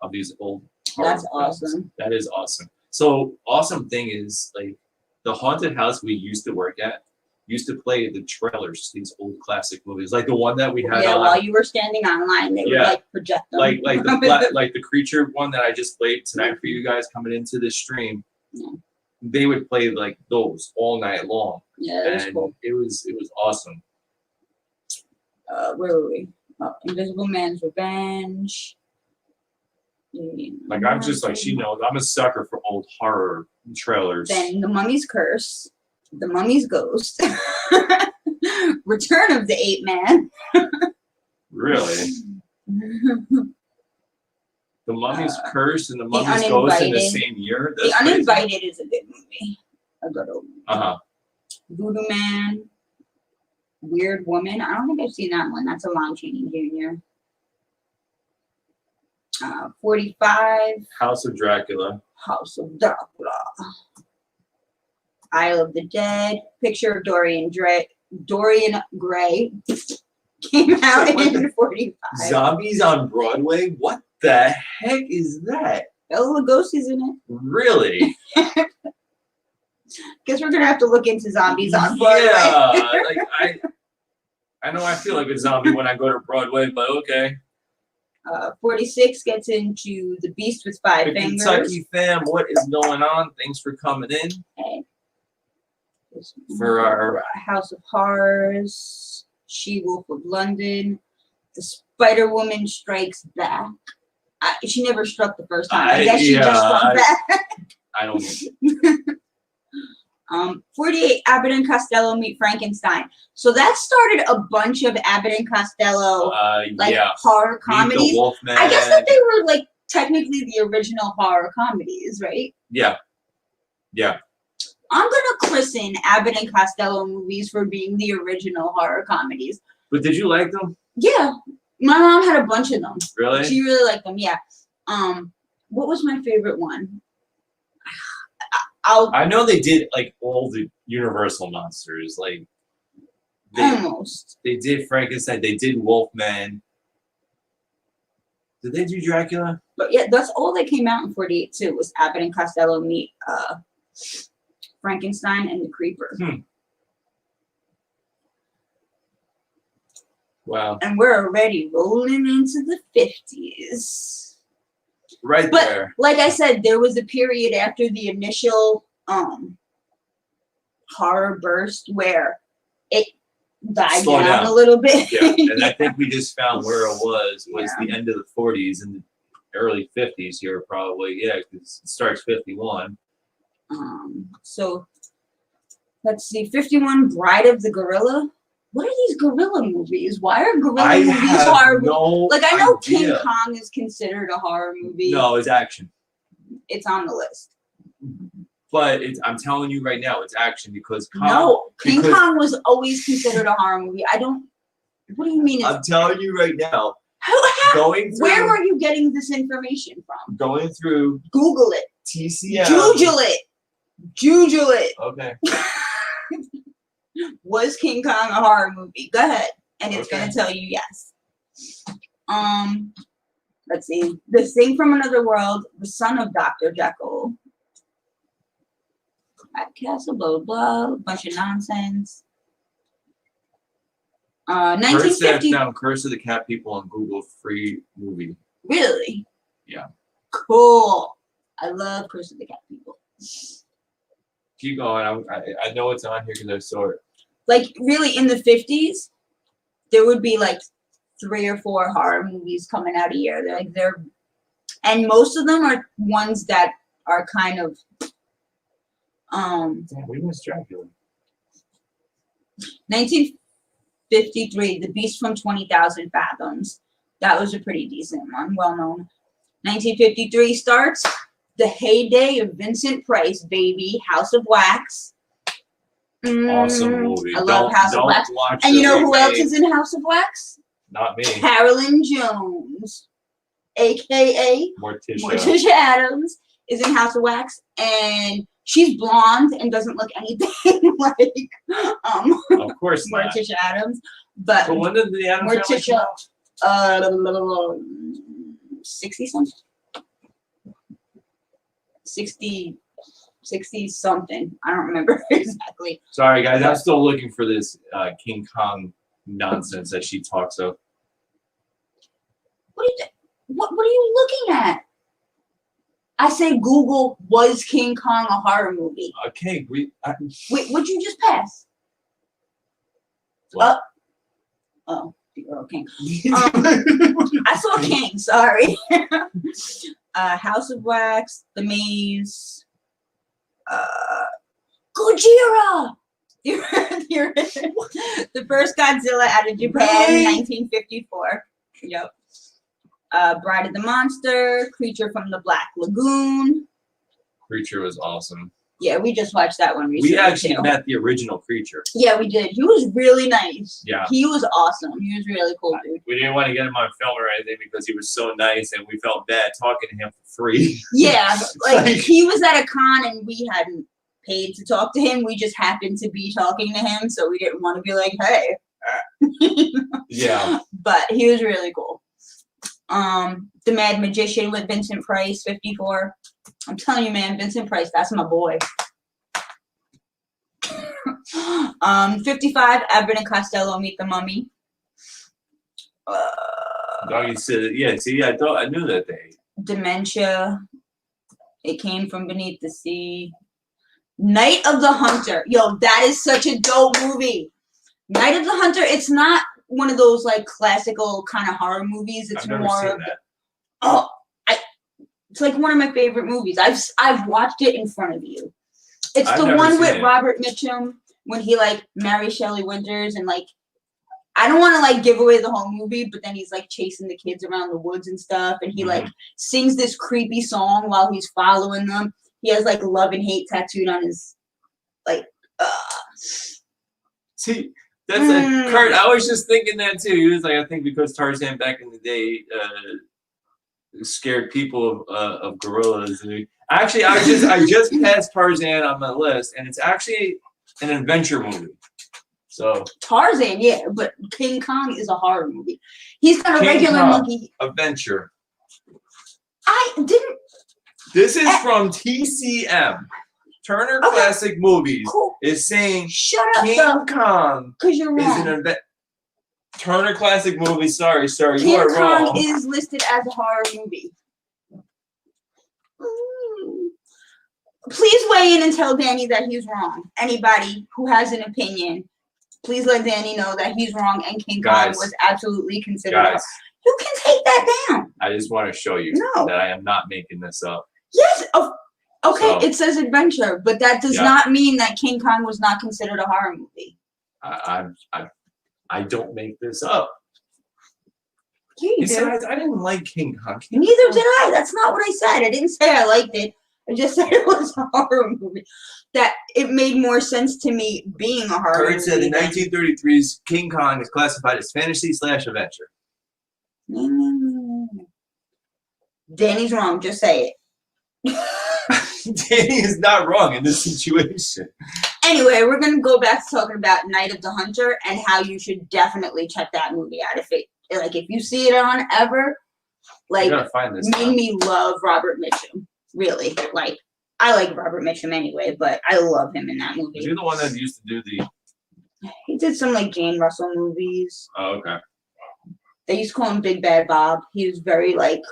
of these old horror That's films. awesome. That is awesome. So awesome thing is, like, the haunted house we used to work at used to play the trailers to these old classic movies, like the one that we had Yeah, on. while you were standing online, they would Yeah. like project them. Like the creature one that I just played tonight for you guys coming into this stream. Yeah. They would play like those all night long. Yeah, that was And cool. it was awesome. Where were we? Oh, Invisible Man's Revenge. Like I'm just like she knows I'm a sucker for old horror trailers. Then The Mummy's Curse, The Mummy's Ghost, Return of the Ape Man. Really? The Mummy's Curse and The Mummy's Ghost in the same year? That's The crazy. Uninvited is a good movie. A good old movie. Uh-huh. Voodoo Man, Weird Woman. I don't think I've seen that one. That's a Lon Chaney Jr. 45. House of Dracula. House of Dracula. Isle of the Dead. Picture of Dorian Gray came out in 45. Zombies on Broadway? What the heck is that? Bela Lugosi's in it. Really? Guess we're gonna have to look into zombies on Broadway. Yeah, like I know I feel like a zombie when I go to Broadway, but okay. 46 gets into The Beast with Five The Fingers. Kentucky fam, what is going on? Thanks for coming in. Okay. For our House of Horrors, She-Wolf of London, The Spider-Woman Strikes Back. She never struck the first time. I guess she just struck back. I don't know. 48 Abbott and Costello Meet Frankenstein. So that started a bunch of Abbott and Costello horror comedies. Meet the Wolfman. I guess that they were like technically the original horror comedies, right? Yeah. Yeah. I'm gonna christen Abbott and Costello movies for being the original horror comedies. But did you like them? Yeah. My mom had a bunch of them. Really? She really liked them, yeah. What was my favorite one? I know they did like all the Universal monsters, like almost. They did Frankenstein, they did Wolfman. Did they do Dracula? But yeah, that's all that came out in 48 too, was Abbott and Costello Meet Frankenstein and the Creeper. Wow. And we're already rolling into the 50s. Right but, there. Like I said, there was a period after the initial horror burst where it died down a little bit. Yeah, and I think we just found where it was the end of the 40s and the early 50s here probably. Yeah, because it starts 51. So let's see, 51 Bride of the Gorilla. What are these gorilla movies? Why are gorilla movies horror movies? Like I know King Kong is considered a horror movie. No, it's action. It's on the list. But I'm telling you right now, it's action because King Kong was always considered a horror movie. I don't. What do you mean? I'm telling you right now. Where are you getting this information from? Going through. Google it. TCM. Jujule it. Okay. Was King Kong a horror movie? Go ahead, and it's gonna tell you yes. Let's see. The Thing from Another World, The Son of Dr. Jekyll. At Castle, blah, blah, blah, a bunch of nonsense. 1950. Curse of the Cat People on Google free movie. Really? Yeah. Cool. I love Curse of the Cat People. Keep going. I know it's on here because I saw it. Like, really, in the 50s, there would be like 3 or 4 horror movies coming out a year. And most of them are ones that are kind of Damn, we missed Dracula. 1953, The Beast from 20,000 Fathoms. That was a pretty decent one, well known. 1953 starts the heyday of Vincent Price, baby, House of Wax. Awesome movie. I love House of Wax. And you know who else is in House of Wax? Not me. Carolyn Jones, aka Morticia Adams, is in House of Wax, and she's blonde and doesn't look anything like of course not. Morticia Adams. But when did the Adams Morticia 60 something. 60 60 something. I don't remember exactly. Sorry, guys. I'm still looking for this King Kong nonsense that she talks of. What are you looking at? I say Google, was King Kong a horror movie? Okay, Wait, what'd you just pass? What? Oh, the Earl King. I saw King, sorry. House of Wax, The Maze, Gojira! The first Godzilla out of Japan in 1954. Yep. Bride of the Monster, Creature from the Black Lagoon. Creature was awesome. Yeah, we just watched that one recently. We actually too. met the original Creature. Yeah, we did. He was really nice. Yeah. He was awesome. He was really cool, dude. We didn't want to get him on film or anything because he was so nice and we felt bad talking to him for free. Yeah, like he was at a con and we hadn't paid to talk to him. We just happened to be talking to him, so we didn't want to be like, hey. Yeah. But he was really cool. The Mad Magician with Vincent Price, 54. I'm telling you, man, Vincent Price, that's my boy. 55, Abbott and Costello Meet the Mummy. Doggy said, yeah, see, I knew that day. Dementia. It Came from Beneath the Sea. Night of the Hunter. Yo, that is such a dope movie. Night of the Hunter, it's not one of those like classical kind of horror movies. It's I've never more seen of that. it's like one of my favorite movies. I've watched it in front of you. It's I've the never one seen with it. Robert Mitchum when he like marries Shelley Winters and like I don't want to like give away the whole movie, but then he's like chasing the kids around the woods and stuff, and he like sings this creepy song while he's following them. He has like love and hate tattooed on his like. See, that's Kurt. I was just thinking that too. He was like, I think because Tarzan back in the day scared people of gorillas. Actually, I just passed Tarzan on my list, and it's actually an adventure movie. So Tarzan, yeah, but King Kong is a horror movie. He's got a King regular Kong, monkey. Adventure. I didn't. This is from TCM. Turner Okay. Classic Movies Cool. is saying Shut up, King though, Kong because you're is wrong. an event. Turner Classic Movies. Sorry, you King are Kong wrong. is listed as a horror movie. Please weigh in and tell Danny that he's wrong. Anybody who has an opinion, please let Danny know that he's wrong and King Kong was absolutely considered. Guys, you can take that down. I just want to show you that I am not making this up. Yes. Okay, So, it says adventure, but that does not mean that King Kong was not considered a horror movie. I don't make this up. Yeah, you Besides, do. I didn't like King Kong. Neither did I. That's not what I said. I didn't say I liked it. I just said it was a horror movie. That it made more sense to me being a horror movie. Kurt said in 1933's King Kong is classified as fantasy/adventure. Danny's wrong. Just say it. Danny is not wrong in this situation. Anyway, we're going to go back to talking about Night of the Hunter and how you should definitely check that movie out. If you see it on ever, like, made me love Robert Mitchum. Really. Like, I like Robert Mitchum anyway, but I love him in that movie. Was he the one that used to do the... He did some, like, Jane Russell movies. Oh, okay. They used to call him Big Bad Bob. He was very, like,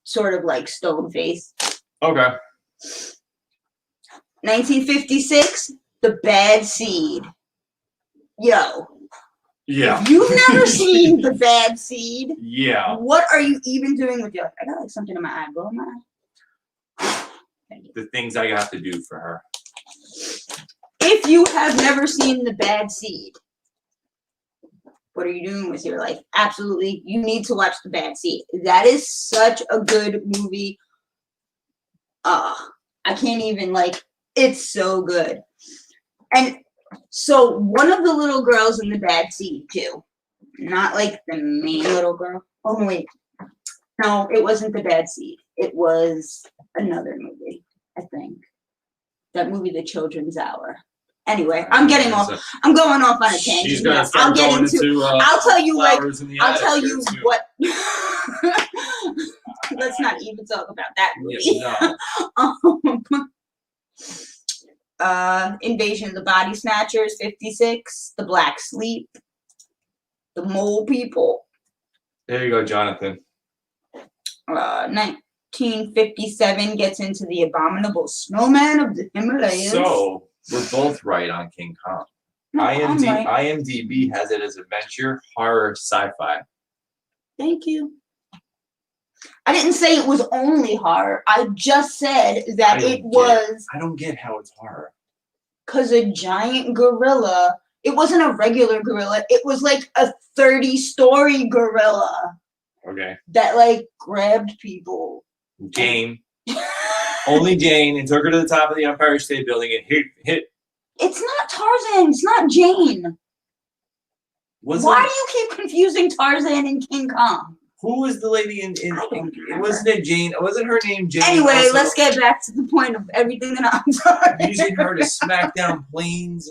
sort of, like, stone-faced. Okay. 1956, The Bad Seed. Yo. Yeah. If you've never seen The Bad Seed, yeah. What are you even doing with your... I got, like, something in my eye. Go in my eye. The things I have to do for her. If you have never seen The Bad Seed, what are you doing with your life? Absolutely, you need to watch The Bad Seed. That is such a good movie. I can't even, like, it's so good. And so one of the little girls in The Bad Seed, too. Not, like, the main little girl. Oh, no, wait. No, it wasn't The Bad Seed. It was another movie, I think. That movie, The Children's Hour. Anyway, I'm getting off. I'm going off on a tangent. She's gonna start going into, I'll tell you, like, I'll tell you what. Let's not even talk about that movie. Yeah, no. Invasion of the Body Snatchers, 56. The Black Sleep. The Mole People. There you go, Jonathan. 1957 gets into the Abominable Snowman of the Himalayas. So we're both right on King Kong. No, I'm right. IMDb has it as adventure, horror, sci-fi. Thank you. I didn't say it was only horror. I just said that it was. I don't get how it's horror. Because a giant gorilla. It wasn't a regular gorilla. It was like a 30-story gorilla. Okay. That like grabbed people. Jane. Only Jane, and took her to the top of the Empire State Building and hit. It's not Tarzan. It's not Jane. Why do you keep confusing Tarzan and King Kong? Who was the lady in wasn't it Jane? Wasn't her name Jane? Anyway, also? Let's get back to the point of everything that I'm talking. Using her to smack down planes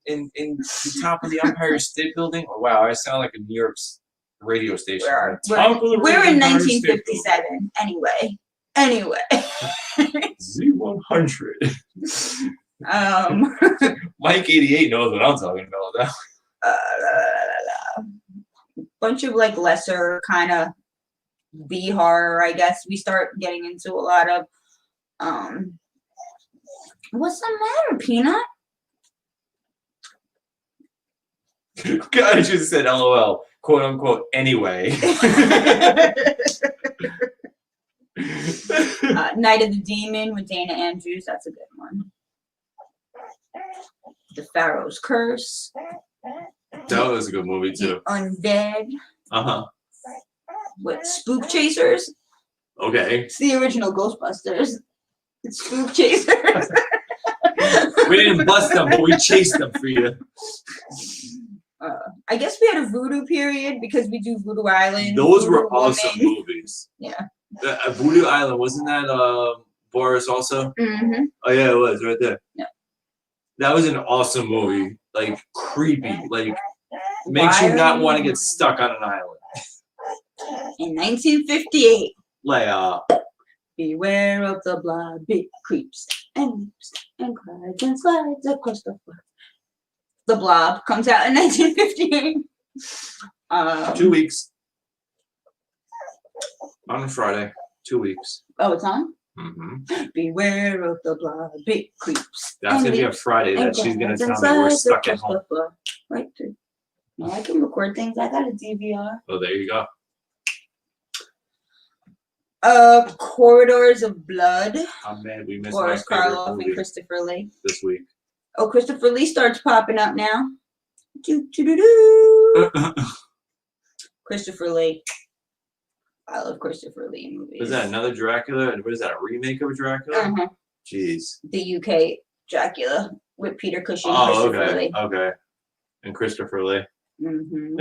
in the top of the Empire State Building. Oh, wow, I sound like a New York's radio station. We're in 1957. Anyway. Z100. Mike 88 knows what I'm talking about now. Bunch of like lesser kind of B horror, I guess. We start getting into a lot of what's the matter, Peanut? I just said LOL, quote unquote, anyway. Night of the Demon with Dana Andrews, that's a good one. The Pharaoh's Curse. That was a good movie too. Undead. Uh-huh. With Spook Chasers. Okay. It's the original Ghostbusters. It's Spook Chasers. We didn't bust them, but we chased them for you. I guess we had a Voodoo period because we do Voodoo Island. Those Voodoo were awesome Woman. movies. Yeah. Voodoo Island, wasn't that Boris also? Mm-hmm. Oh yeah, it was right there. Yeah. That was an awesome movie. Like creepy. Like makes you not want to get stuck on an island. In 1958. Like beware of the blood, big creeps and leaps and cries and slides across the floor. The Blob comes out in 1958. 2 weeks. On a Friday. 2 weeks. Oh, it's on? Mm-hmm. Beware of the blood, big creeps. That's going to be a Friday that she's going to tell me we're stuck at home. Right through. No, I can record things. I got a DVR. Oh, there you go. Corridors of Blood. I'm mad we missed Boris my favorite Karloff movie and Christopher Lee. this week. Oh, Christopher Lee starts popping up now. Do. Christopher Lee. I love Christopher Lee movies. Was that another Dracula? What is that, a remake of Dracula? Uh-huh. Jeez. The UK Dracula with Peter Cushing. Oh, Christopher okay. Lee. Okay. And Christopher Lee. Mm-hmm.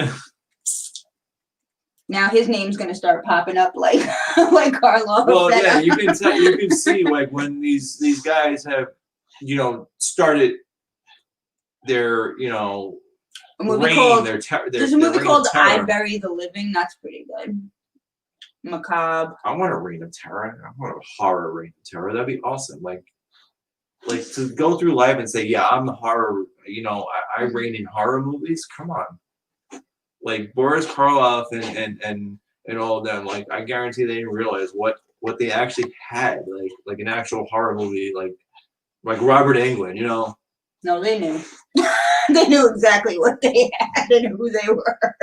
Now his name's gonna start popping up like like Karloff. Well, yeah, you can see like when these guys have, started their, a movie reign, called, their there's a movie called I Terror. Bury the Living. That's pretty good. Macabre. I want a Reign of Terror. I want a horror Reign of Terror. That'd be awesome. Like to go through life and say, yeah, I'm the horror. I reign in horror movies. Come on. Like Boris Karloff and all of them. Like I guarantee they didn't realize what they actually had. Like an actual horror movie. Like Robert Englund. No, they knew. They knew exactly what they had and who they were.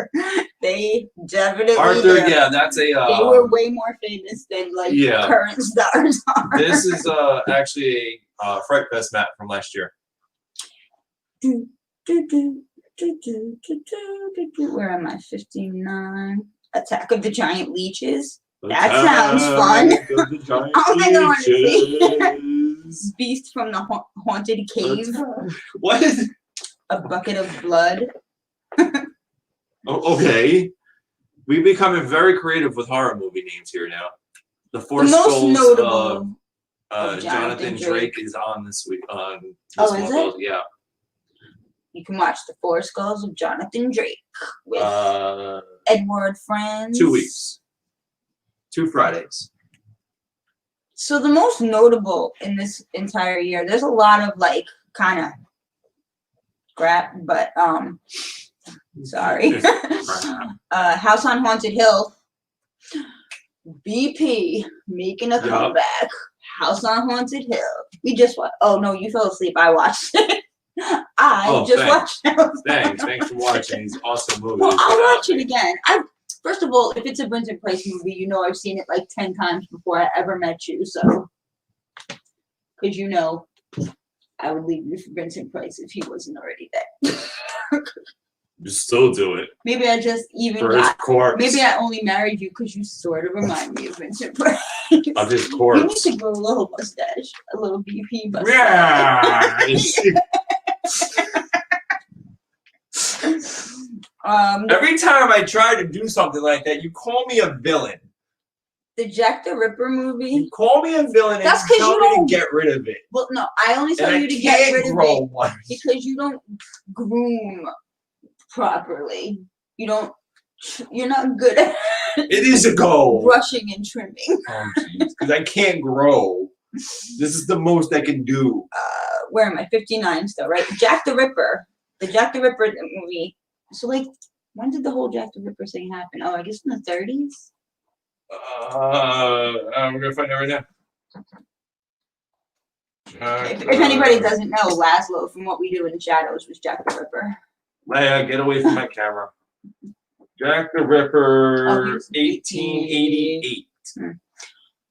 They definitely Arthur, knew. yeah, that's a. They were way more famous than current stars are. This is actually a Fright Fest map from last year. Where am I? 59. Attack of the Giant Leeches. That sounds fun. I'm gonna want to see. Beast from the Haunted Cave. What is? A Bucket of Blood. Okay. We're becoming very creative with horror movie names here now. The Four The most Skulls notable of Jonathan Drake is on this week. Oh, is it? Yeah. You can watch The Four Skulls of Jonathan Drake with Edward Friends. 2 weeks. 2 Fridays. So the most notable in this entire year, there's a lot of kind of crap, but sorry. House on Haunted Hill. BP making a comeback. House on Haunted Hill. We just watched. Oh no, you fell asleep. I watched it. Watched it. Thanks for watching these awesome movies. Well, I'll watch it again. First of all, if it's a Vincent Price movie, you know I've seen it like 10 times before I ever met you. So, because you know, I would leave you for Vincent Price if he wasn't already dead. You still do it. Maybe I just even First corpse. Maybe I only married you because you sort of remind me of Vincent Price. Of his corpse. You need to grow a little mustache, a little BP mustache. Yeah. Every time I try to do something like that, you call me a villain. The Jack the Ripper movie. You call me a villain and you tell me to get rid of it. Well, no, I only tell you to get rid of it one. because you don't groom properly. You're not good at it is a goal. Brushing and trimming. Oh, jeez. Because I can't grow. This is the most I can do. Where am I? 59 still, right? Jack the Ripper. The Jack the Ripper movie. So, like, when did the whole Jack the Ripper thing happen? Oh, I guess in the 30s? We're going to find out right now. If anybody doesn't know, Laszlo from What We Do in the Shadows was Jack the Ripper. Leia, get away from my camera. Jack the Ripper, 1888.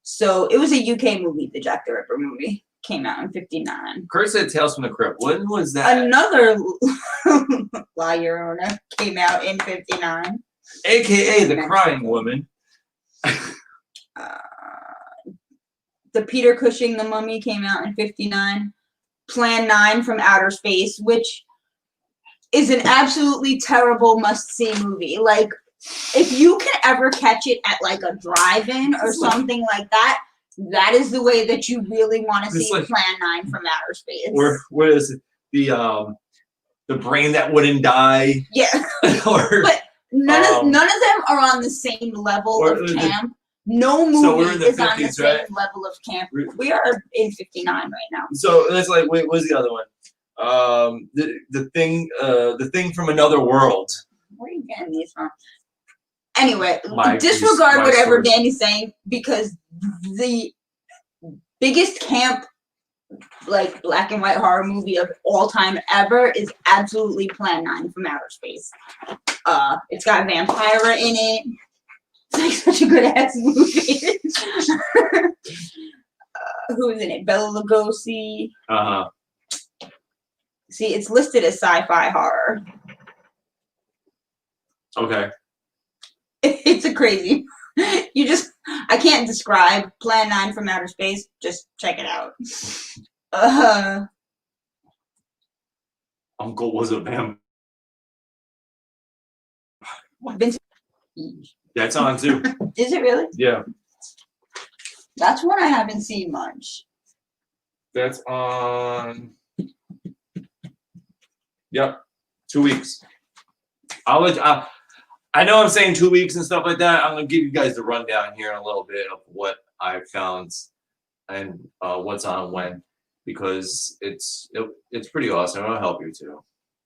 So it was a UK movie, the Jack the Ripper movie. Came out in 59. Kurt said Tales from the Crypt. When was that? Another liar owner came out in 59. AKA the Crying Woman. The Peter Cushing, The Mummy came out in 59. Plan 9 from Outer Space, which is an absolutely terrible must-see movie. Like, if you can ever catch it at like a drive-in or something like that, that is the way that you really want to see like, Plan 9 from Outer Space. Or what is it? The brain that wouldn't die. Yeah. But none of them are on the same level of camp. No movie is 50s, on the same level of camp. We are in 59 right now. So that's like, wait, what's the other one? The thing from Another World. Where are you getting these from? Anyway, disregard whatever Danny's saying, because the biggest camp, like, black and white horror movie of all time ever is absolutely Plan 9 from Outer Space. It's got Vampira in it. It's like such a good ass movie. Who's in it? Bela Lugosi. See, it's listed as sci-fi horror. Okay. It's a crazy. I can't describe Plan 9 from Outer Space. Just check it out. Uncle was a vampire. That's on too. Is it really? Yeah. That's one I haven't seen much. That's on. Yep. 2 weeks. I know I'm saying 2 weeks and stuff like that. I'm gonna give you guys the rundown here in a little bit of what I found and what's on when, because it's pretty awesome. It'll help you too.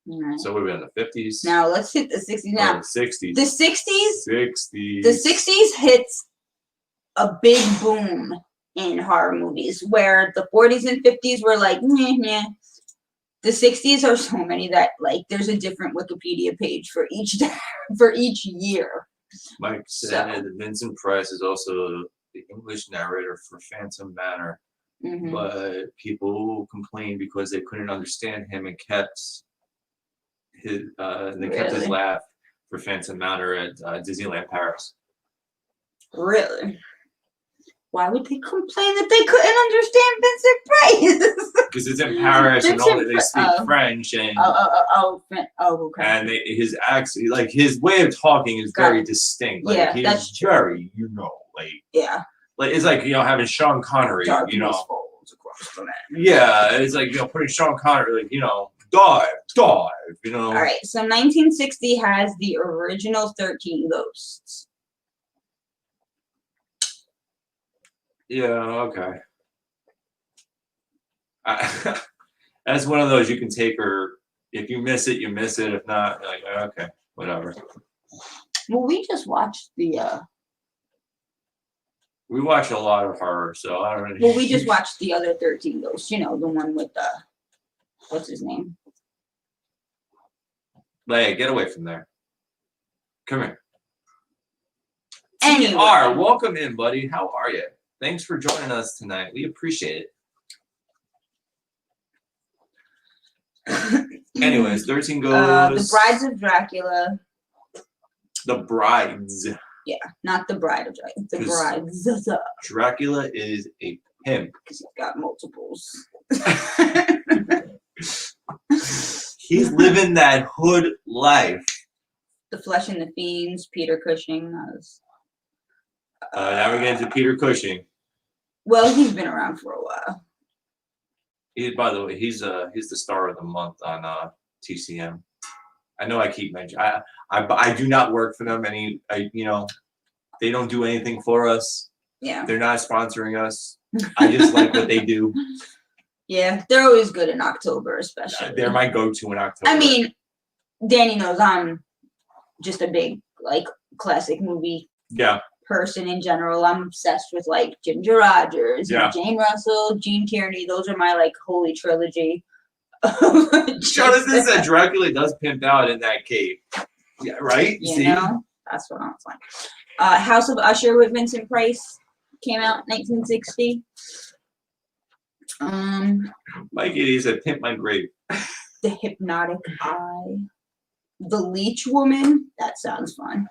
Right. So we're in the 50s. Now let's hit the 60s. Now the 60s. The 60s. 60s. The 60s hits a big boom in horror movies, where the 40s and 50s were like, meh. The 60s are so many that, like, there's a different Wikipedia page for each year. Mike said Vincent Price is also the English narrator for Phantom Manor, but people complained because they couldn't understand him and kept his laugh for Phantom Manor at Disneyland Paris. Really? Why would they complain that they couldn't understand Vincent Price? Because it's in Paris and all they speak French and okay. And his accent, like his way of talking, is very distinct. Like, yeah, he's very, like it's like having Sean Connery, falls across the land. Yeah, it's like putting Sean Connery, like dive. All right, so 1960 has the original 13 Ghosts. Yeah, okay. That's one of those you can take her. If you miss it, you miss it. If not, you're like, okay, whatever. Well, we just watched the. We watch a lot of horror, so I don't really. Well, we just watched the other 13 Ghosts. You know, the one with what's his name? Leia, get away from there. Come here. Anyway. TR, welcome in, buddy. How are you? Thanks for joining us tonight. We appreciate it. Anyways, 13 Ghosts. The Brides of Dracula. The Brides. Yeah, not the Bride of Dracula. The Brides. Dracula is a pimp. He's got multiples. He's living that hood life. The Flesh and the Fiends, Peter Cushing. Now we're getting to Peter Cushing. Well, he's been around for a while. By the way, he's the star of the month on TCM. I know I keep mentioning. I do not work for them. They don't do anything for us. Yeah. They're not sponsoring us. I just like what they do. Yeah, they're always good in October, especially. They're my go-to in October. I mean, Danny knows I'm just a big classic movie person in general. I'm obsessed with Ginger Rogers, Jane Russell, Gene Tierney. Those are my holy trilogy. Jonathan said Dracula does pimp out in that cave. Yeah, right? You know? That's what I was like. House of Usher with Vincent Price came out in 1960. Mike Idiot said pimp my grape. The Hypnotic Eye. The Leech Woman. That sounds fun.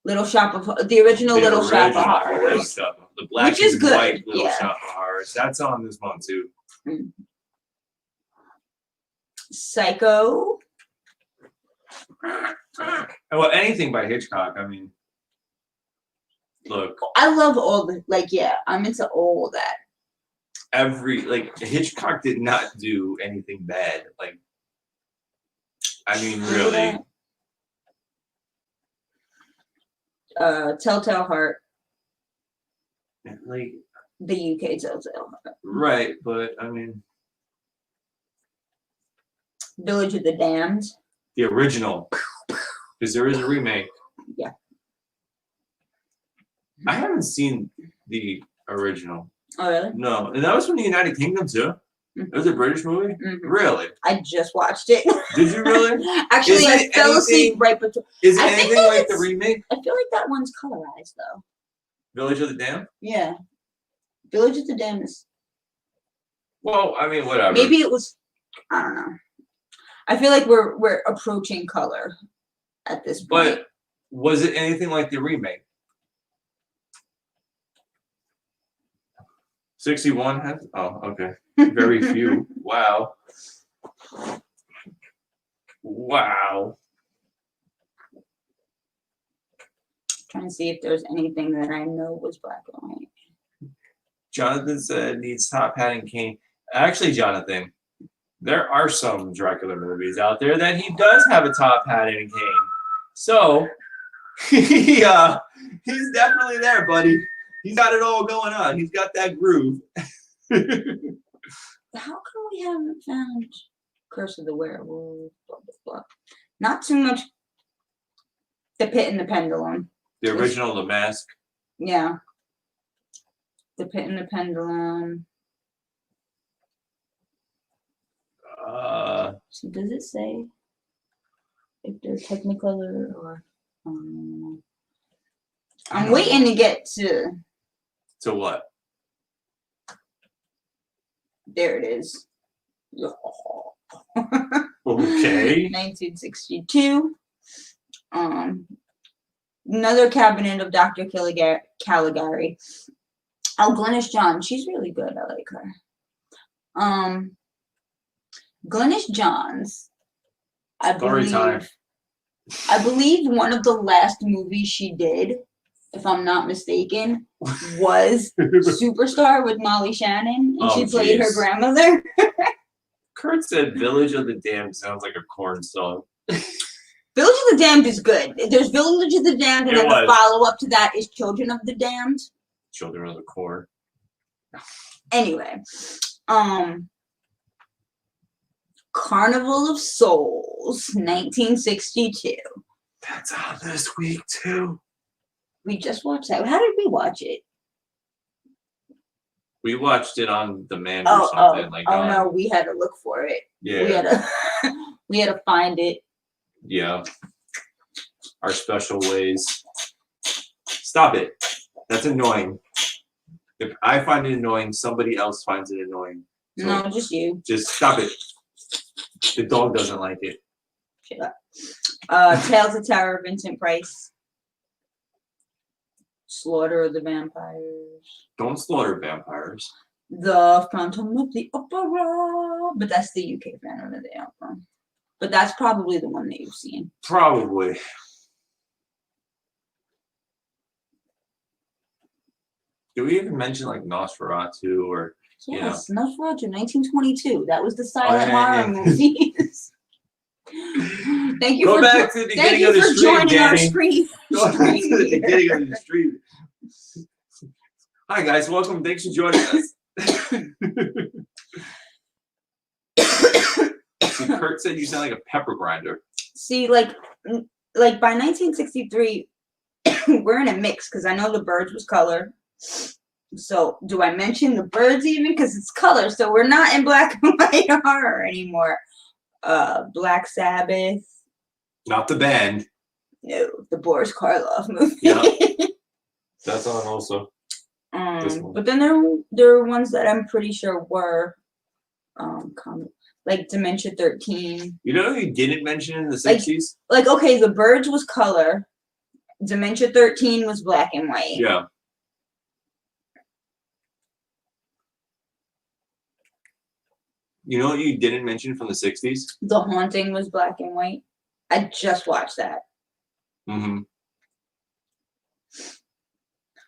Little Shop of the original Little Shop of Horrors. The black which is and good. white Little Shop of Horrors. That's on this one too. Psycho. Well, anything by Hitchcock. I mean, look. I love all the I'm into all that. Hitchcock did not do anything bad. I mean, really. Telltale Heart. The UK Telltale Heart. Right, but I mean. Village of the Damned. The original. Because there is a remake. Yeah. I haven't seen the original. Oh, really? No. And that was from the United Kingdom, too? It was a British movie? Mm-hmm. Really? I just watched it. Did you really? Actually, I fell asleep right between. Is it anything like the remake? I feel like that one's colorized, though. Village of the Damned? Yeah. Village of the Damned is... Well, I mean, whatever. Maybe it was... I don't know. I feel like we're approaching color at this point. But was it anything like the remake? 61 has? Oh, okay. Very few. Wow. Wow. Trying to see if there's anything that I know was black and white. Jonathan said needs top hat and cane. Actually, Jonathan, there are some Dracula movies out there that he does have a top hat and a cane. So he's definitely there, buddy. He's got it all going on. He's got that groove. How come we haven't found Curse of the Werewolf? Blah, blah, blah. Not too much. The Pit and the Pendulum. The original The Mask. Yeah. The Pit and the Pendulum. So does it say if they're Technicolor or? I'm waiting to get to. To what? There it is. Okay. 1962. Another Cabinet of Dr. Caligari. Oh, Glynis John. She's really good. I like her. Glynis Johns. I believe one of the last movies she did, if I'm not mistaken, was Superstar with Molly Shannon, and she played her grandmother. Kurt said Village of the Damned sounds like a corn song. Village of the Damned is good. There's Village of the Damned, and then the follow-up to that is Children of the Damned. Children of the Corn. Anyway, Carnival of Souls, 1962. That's out this week too. We just watched that. How did we watch it? We watched it on demand or something. No, we had to look for it. Yeah. We had to find it. Yeah. Our special ways. Stop it. That's annoying. If I find it annoying, somebody else finds it annoying. So No, just you. just stop it. The dog doesn't like it. Shut up. Tales of Terror, Vincent Price. Slaughter of the Vampires. Don't slaughter vampires. The Phantom of the Opera. But that's the UK Phantom of the Opera. But that's probably the one that you've seen. Probably. Do we even mention like Nosferatu or Yes, Nosferatu, 1922. That was the silent yeah. horror movies. Thank you Go for back to the beginning of the stream, joining our Danny. screen. Go back to the beginning of the stream. Hi guys, welcome. Thanks for joining us. See, Kurt said you sound like a pepper grinder. See, like by 1963, we're in a mix because I know the Birds was color. So do I mention the Birds even because it's color? So we're not in black and white horror anymore. Black Sabbath. Not the band. No, the Boris Karloff movie. Yeah. That's on also. But then there are ones that I'm pretty sure were like Dementia 13. You know who you didn't mention in the 60s? Like okay, the Birds was color. Dementia 13 was black and white. Yeah. You know what you didn't mention from the 60s? The Haunting was black and white. I just watched that. Mm-hmm.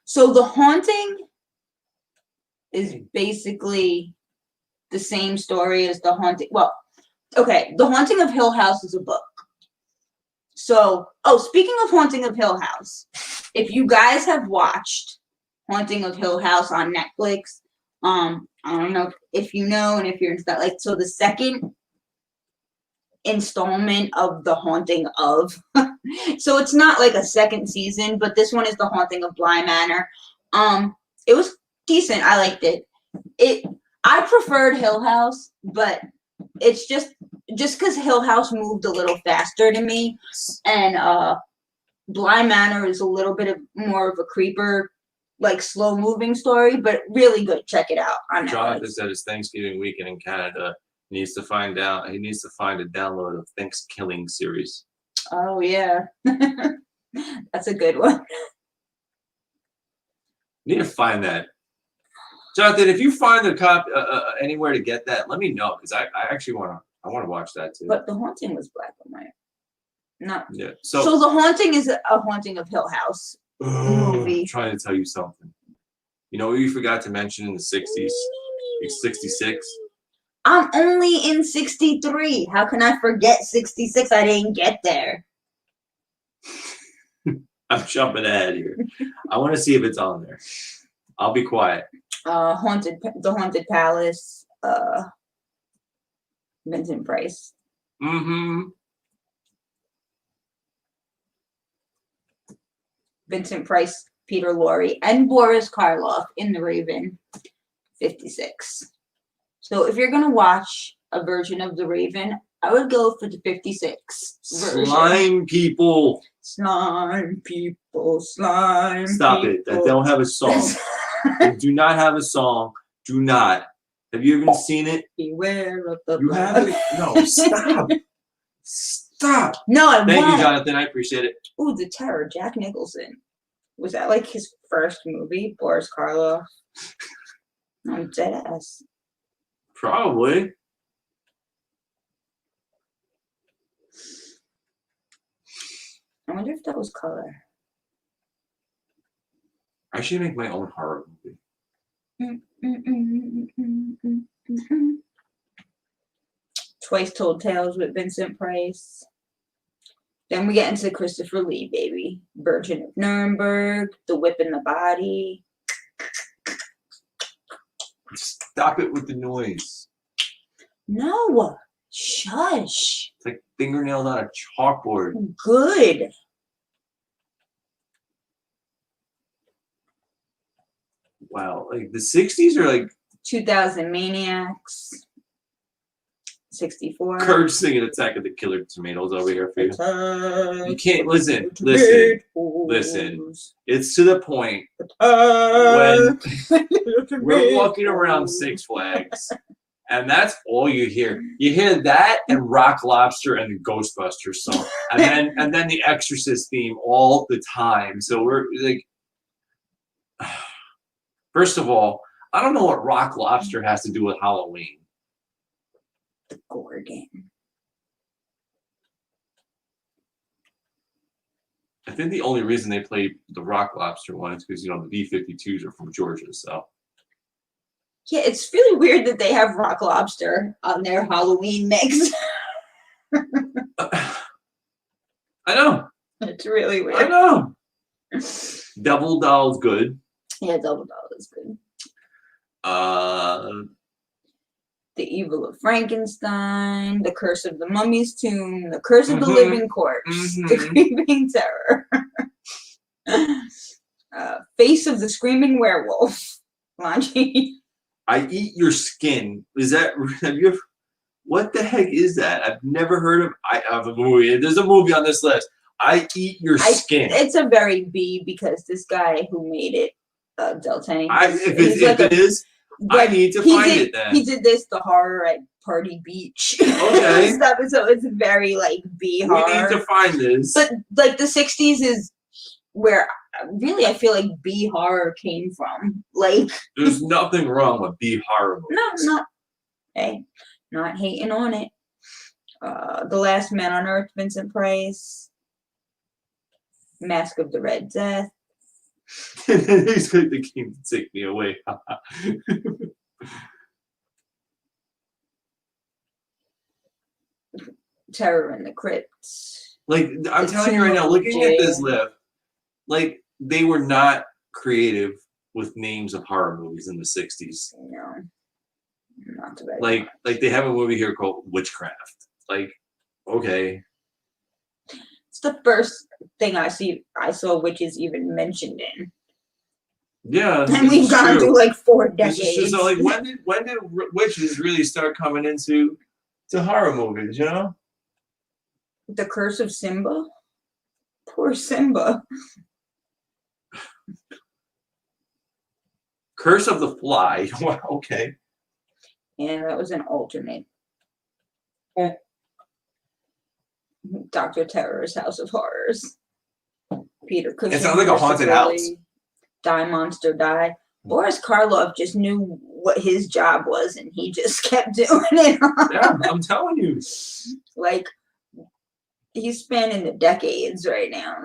So The Haunting is basically the same story as The Haunting. Well, okay, The Haunting of Hill House is a book. So, speaking of Haunting of Hill House, if you guys have watched Haunting of Hill House on Netflix, I don't know if you know and if you're like, so the second installment of The Haunting of, so it's not like a second season, but this one is The Haunting of Bly Manor. It was decent. I liked it. I preferred Hill House, but it's just because Hill House moved a little faster to me, and Bly Manor is a little bit more of a creeper, like slow moving story, but really good. Check it out on Netflix. Jonathan said his Thanksgiving weekend in Canada. He needs to find a download of Thanksgiving series. Oh yeah, that's a good one. You need to find that. Jonathan, if you find the copy anywhere to get that, let me know because I actually want to watch that too. But The Haunting was black and white. No. Yeah. So The Haunting is a Haunting of Hill House movie. I'm trying to tell you something. You know what you forgot to mention in the 60s? 66. I'm only in 63. How can I forget 66? I didn't get there. I'm jumping ahead here. I want to see if it's on there. I'll be quiet. The Haunted Palace. Vincent Price. Mm-hmm. Vincent Price, Peter Lorre, and Boris Karloff in The Raven, 56. So if you're gonna watch a version of The Raven, I would go for the 56 version. Slime people. Slime people, slime Stop people. it. That don't have a song. They do not have a song. Do not. Have you even seen it? Beware of the You haven't? No, stop. Stop. No, I Thank won't. you, Jonathan. I appreciate it. Ooh, The Terror, Jack Nicholson. Was that like his first movie? Boris Karloff? I'm dead ass. Probably. I wonder if that was color. I should make my own horror movie. Twice Told Tales with Vincent Price. Then we get into Christopher Lee, baby. Virgin of Nuremberg, The Whip and the Body. Stop it with the noise. No. Shush. It's like fingernails on a chalkboard. Good. Wow, like the 60s are like 2000 Maniacs. 64. Kurt's singing Attack of the Killer Tomatoes over here for you. You Attack can't of listen. the Listen. Tomatoes. Listen. It's to the point Attack when the we're walking around Tomatoes. Six Flags, and that's all you hear. You hear that and Rock Lobster and the Ghostbusters song, and then the Exorcist theme all the time. So we're like, first of all, I don't know what Rock Lobster has to do with Halloween. The gore game. I think the only reason they played the Rock Lobster one is because, you know, the B-52s are from Georgia, so. Yeah, it's really weird that they have Rock Lobster on their Halloween mix. I know. It's really I weird. know. Double Doll's good. Yeah, Double Doll is good. The Evil of Frankenstein, The Curse of the Mummy's Tomb, The Curse of the Living Corpse, The Creeping Terror, Face of the Screaming Werewolf. Launching. I Eat Your Skin. Is that, have you ever, what the heck is that? I've never heard of a movie. There's a movie on this list. I Eat Your Skin. It's a very B because this guy who made it, Del Tenney. If it is, I need to find it then. He did this, the horror at Party Beach. Okay. Stuff, so it's very like B horror. We need to find this. But like the 60s is where really I feel like B horror came from. Like there's nothing wrong with B horror movies. Not hating on it. The Last Man on Earth, Vincent Price. Mask of the Red Death. He's like, the game to take me away. Terror in the Crypt. Like, I'm telling you right now, looking at this list, like, they were not creative with names of horror movies in the 60s. No. Not very like they have a movie here called Witchcraft. Like, okay. It's the first thing I saw witches even mentioned in. Yeah, and we've gone through like 4 decades. So like, when did witches really start coming into horror movies? You know, The Curse of Simba. Poor Simba. Curse of the Fly. Well, okay. Yeah, that was an alternate. Dr. Terror's House of Horrors. Peter Cushing. It sounds like a haunted house. Die Monster Die. Boris Karloff just knew what his job was and he just kept doing it. Yeah, I'm telling you. Like, he's spanning the decades right now.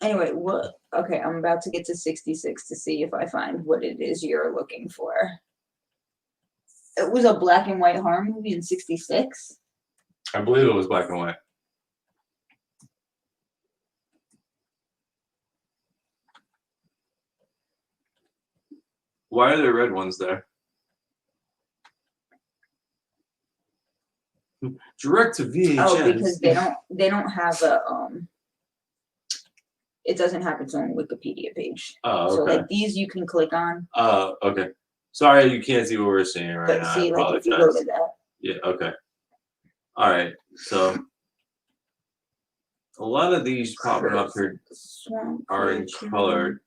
Anyway, what? Okay, I'm about to get to 66 to see if I find what it is you're looking for. It was a black and white horror movie in 66. I believe it was black and white. Why are there red ones there? Direct to VHS. Oh, because they don't have a it doesn't have its own Wikipedia page. Oh, okay. So like these you can click on. Oh, okay. Sorry, you can't see what we're seeing right But now. see, I like if you go apologize. to that. Yeah, okay. All right. So a lot of these popping up here are in color.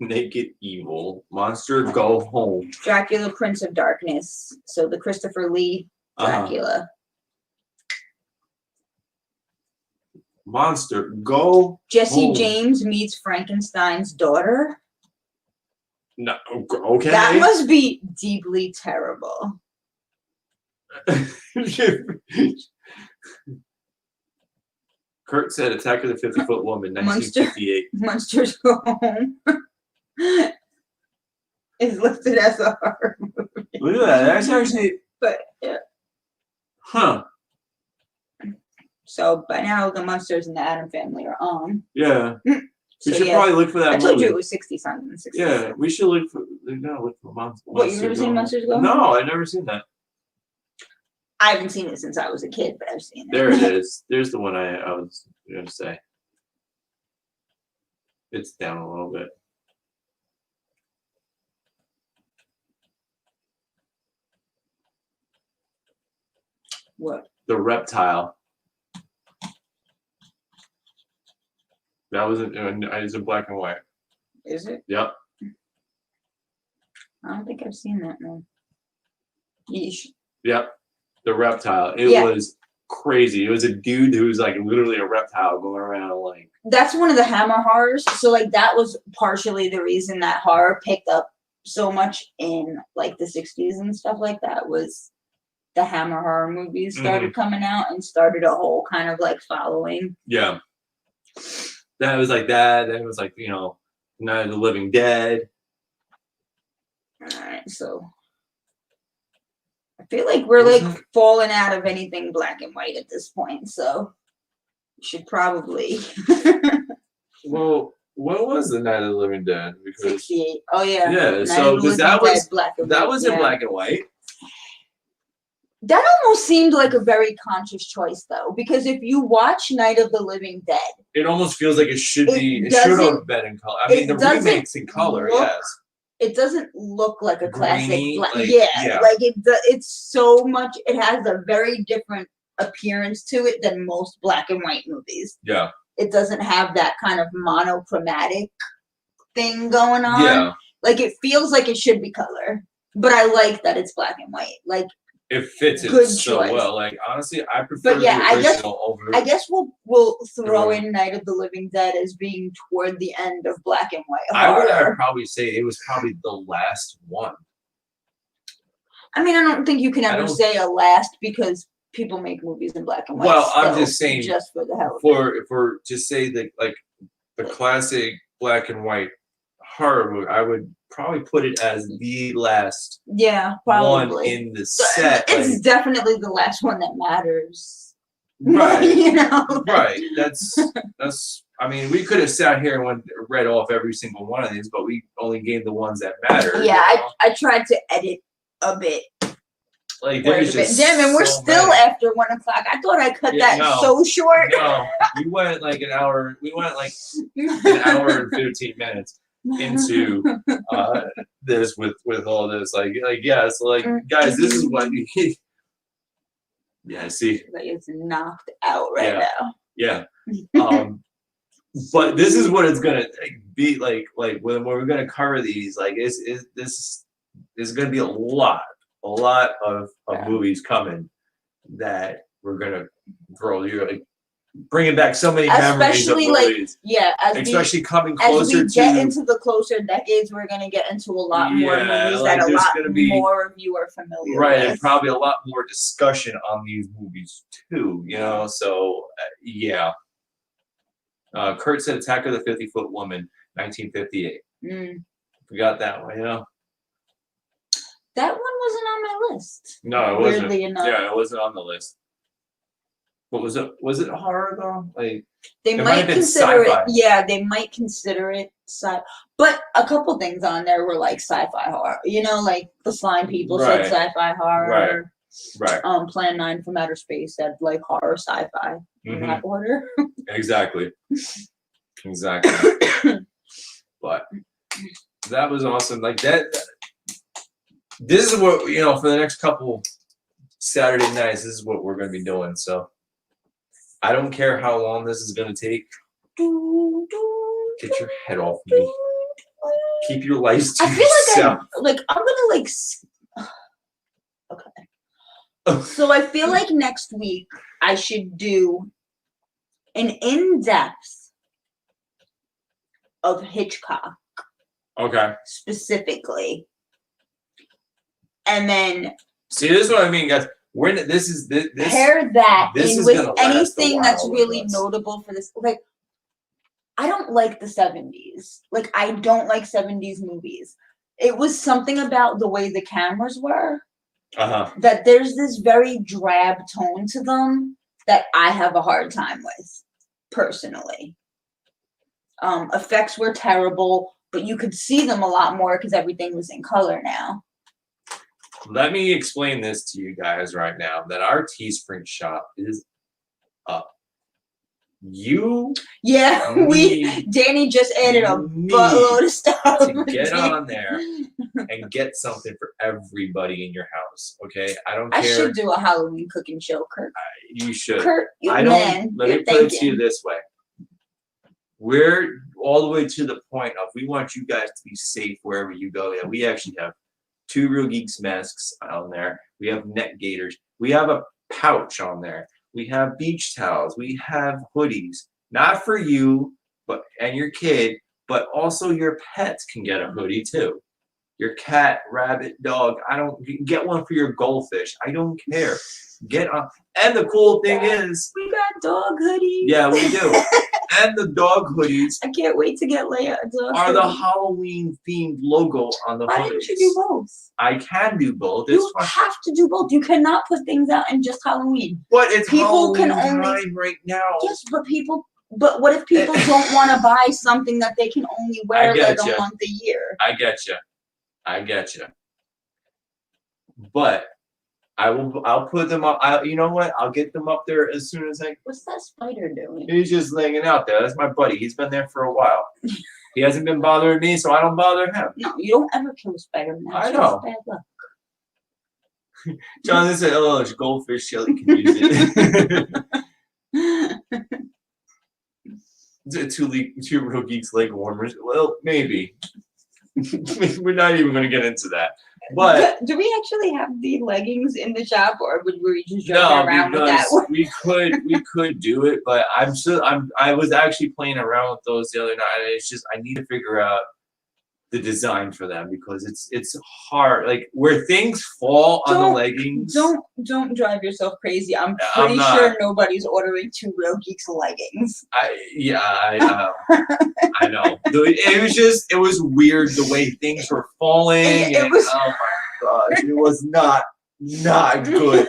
Naked Evil, Monster Go Home, Dracula, Prince of Darkness. So the Christopher Lee Dracula. Monster Go Jesse Home. James meets Frankenstein's daughter. No, okay. That must be deeply terrible. Kurt said Attack of the 50-Foot Woman, 1958. Monsters Go Home is listed as a horror movie. Look at that. That's actually. But yeah. Huh. So by now the Munsters and the Adam Family are on. Yeah. So We should yeah, probably look for that I told movie. you it was 60 something. 60 Yeah, we should look for. We gotta look for Monsters. What, you've never seen Monsters Go Home? No, I've never seen that. I haven't seen it since I was a kid, but I've seen it. There it is. There's the one I was gonna say. It's down a little bit. What? The reptile. That was it's in black and white. Is it? Yep. I don't think I've seen that one. Yeesh. Yep. The reptile. It Yeah. was crazy. It was a dude who was like literally a reptile going around like. That's one of the Hammer horrors. So like that was partially the reason that horror picked up so much in like the 60s and stuff like that was the Hammer horror movies started coming out and started a whole kind of like following. Yeah. That was like that. Then it was like, Night of the Living Dead. Alright, so I feel like we're like falling out of anything black and white at this point, so we should probably Well, what was the Night of the Living Dead? Because 68. Oh yeah. yeah, Night so of the because that Living was Dead, black and that white, was in yeah. black and white. That almost seemed like a very conscious choice, though, because if you watch Night of the Living Dead, It almost feels like it should be. It should doesn't- have been in color. I mean, it the doesn't remakes in color, look yes. it doesn't look like a classic Grainy, black. like, Yeah, yeah. like it's so much. It has a very different appearance to it than most black and white movies. Yeah. It doesn't have that kind of monochromatic thing going on. Yeah. Like it feels like it should be color, but I like that it's black and white. Like It fits it Good so choice. well. Like honestly, I prefer But yeah, the I guess- original over. I guess we'll throw Yeah. in Night of the Living Dead as being toward the end of black and white I would horror. probably say it was probably the last one. I mean, I don't think you can I ever don't- say a last because people make movies in black and white. Well, I'm still, just saying just for the hell of it. If we're to say that like the classic black and white horror movie, I would probably put it as the last Yeah, one probably. in the set. It's like- definitely the last one that matters. right. You know? Right. That's. I mean, we could have sat here and read off every single one of these, but we only gave the ones that matter. Yeah, you know? I tried to edit a bit. Like Quite there's a bit. just Damn, and we're so still many. after 1 o'clock. I thought I cut Yeah, that no. so short. No, we went like an hour. We went like an hour and 15 minutes into this with all this. Like yeah. So like guys, this is what. Yeah. See. Like it's knocked out right now. Yeah. But this is what it's gonna be like when we're gonna cover these. Like this is gonna be a lot of movies coming that we're gonna throw. You're like bringing back so many memories of Especially, like, movies, Yeah, especially coming as closer we get to. into the closer decades, we're gonna get into a lot more Yeah, movies like, that a there's lot gonna be- more of you are familiar Right, with. and probably a lot more discussion on these movies too, so yeah. Kurt said Attack of the 50-Foot Woman, 1958. We got that one, That one wasn't on my list. No, it wasn't. Weirdly enough. Yeah, it wasn't on the list. What was it? Was it horror though? Like They It might might have been consider sci-fi. it. Yeah, they might consider it but a couple things on there were like sci-fi horror. Like the Slime People Right. said sci-fi horror. right, Plan 9 from Outer Space said like horror sci-fi in Mhm. that order. exactly. But that was awesome. Like that. This is what for the next couple Saturday nights. This is what we're gonna be doing. So I don't care how long this is gonna take. Get your head off me. Keep your lights to I feel yourself. I'm gonna okay. So I feel like next week I should do an in-depth of Hitchcock Okay. specifically, and then See, this is what I mean, guys. This pair that this in is with gonna last a anything that's while with really us. notable for this. Like, I don't like the 70s. Like, I don't like 70s movies. It was something about the way the cameras were Uh-huh. that there's this very drab tone to them that I have a hard time with, personally. Effects were terrible, but you could see them a lot more because everything was in color now. Let me explain this to you guys right now, that our TeeSpring shop is up. Yeah, Danny just added a buttload of stuff to get on there and get something for everybody in your house. Okay, I don't care. I should do a Halloween cooking show, Kurt. You should. Kurt, Let me put it to you this way. We're all the way to the point of we want you guys to be safe wherever you go. Yeah, we actually have 2 Real Geeks masks on there. We have neck gaiters. We have a pouch on there. We have beach towels. We have hoodies. Not for you, and your kid, but also your pets can get a hoodie too. Your cat, rabbit, dog. Get one for your goldfish. I don't care. Get on. And the cool thing is, we got dog hoodies. Yeah, we do. And the dog hoodies. I can't wait to get Leia a dog are hoodie. the Halloween themed logo on the hoodies. Why didn't you do both? I can do both. You have to do both. You cannot put things out in just Halloween. But it's people Halloween can time right now. Yes, but what if people don't want to buy something that they can only wear like a month a year? I get you. But I'll put them up. You know what? I'll get them up there as soon as I. What's that spider doing? He's just hanging out there. That's my buddy. He's been there for a while. He hasn't been bothering me, so I don't bother him. No, you don't ever kill a spider. I know. Bad luck. John, this is a goldfish. Shelly can use it. Two Real Geeks leg warmers. Well, maybe. We're not even going to get into that. But do we actually have the leggings in the shop, or would we just joke around with that one? we could do it, but I was actually playing around with those the other night. It's just I need to figure out the design for them because it's hard. Like where things fall on the leggings. Don't drive yourself crazy. I'm pretty sure nobody's ordering 2 Real Geeks leggings. I know. It was weird the way things were falling. Oh my gosh, it was not good.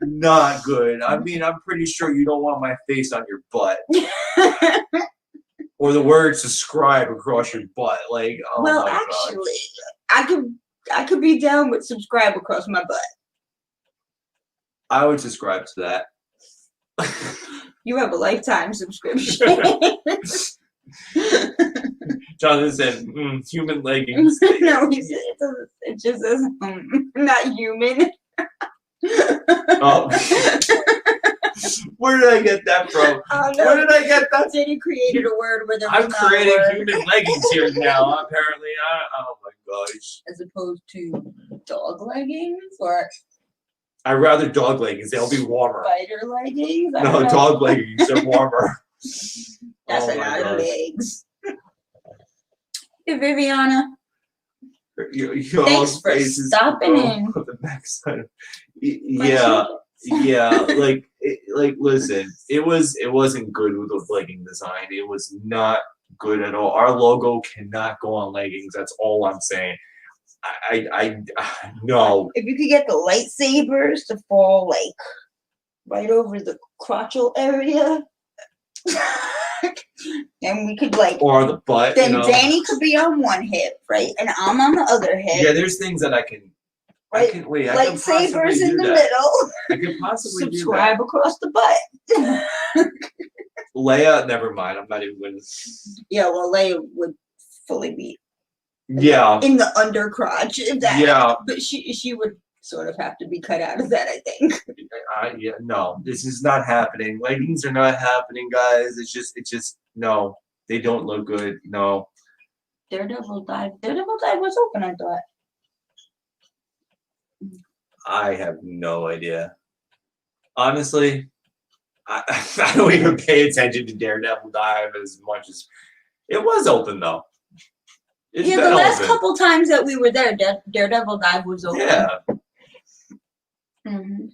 Not good. I mean, I'm pretty sure you don't want my face on your butt. Or the word subscribe across your butt. Like, oh well, my actually, I could be down with subscribe across my butt. I would subscribe to that. You have a lifetime subscription. Jonathan said, human leggings. No, it just says, not human. Oh. Where did I get that from? Where did I get that? Then you created a word where there was I'm creating human leggings here now, apparently. Oh my gosh. As opposed to dog leggings, or I'd rather dog leggings. They'll be warmer. Spider leggings? No, dog leggings are warmer. That's a lot of legs. Hey, Viviana. Thanks for stopping in. The backside. Yeah. Listen, it wasn't good with the legging design. It was not good at all. Our logo cannot go on leggings. That's all I'm saying. I no. If you could get the lightsabers to fall like right over the crotchal area, and we could or the butt. Then Danny could be on one hip, right, and I'm on the other hip. Yeah, there's things that I can. Right, lightsabers in the middle. I could possibly subscribe across the butt. Leia, never mind. I'm not even going to. Yeah, well, Leia would fully be. Yeah. In the under crotch, if that. Yeah. But she would sort of have to be cut out of that, I think. Yeah, no, this is not happening. Leggings are not happening, guys. It's just no. They don't look good. No. Daredevil dive was open, I thought. I have no idea. Honestly, I don't even pay attention to Daredevil Dive as much as it was open though. The last couple times that we were there, Daredevil Dive was open. Yeah. Mm-hmm.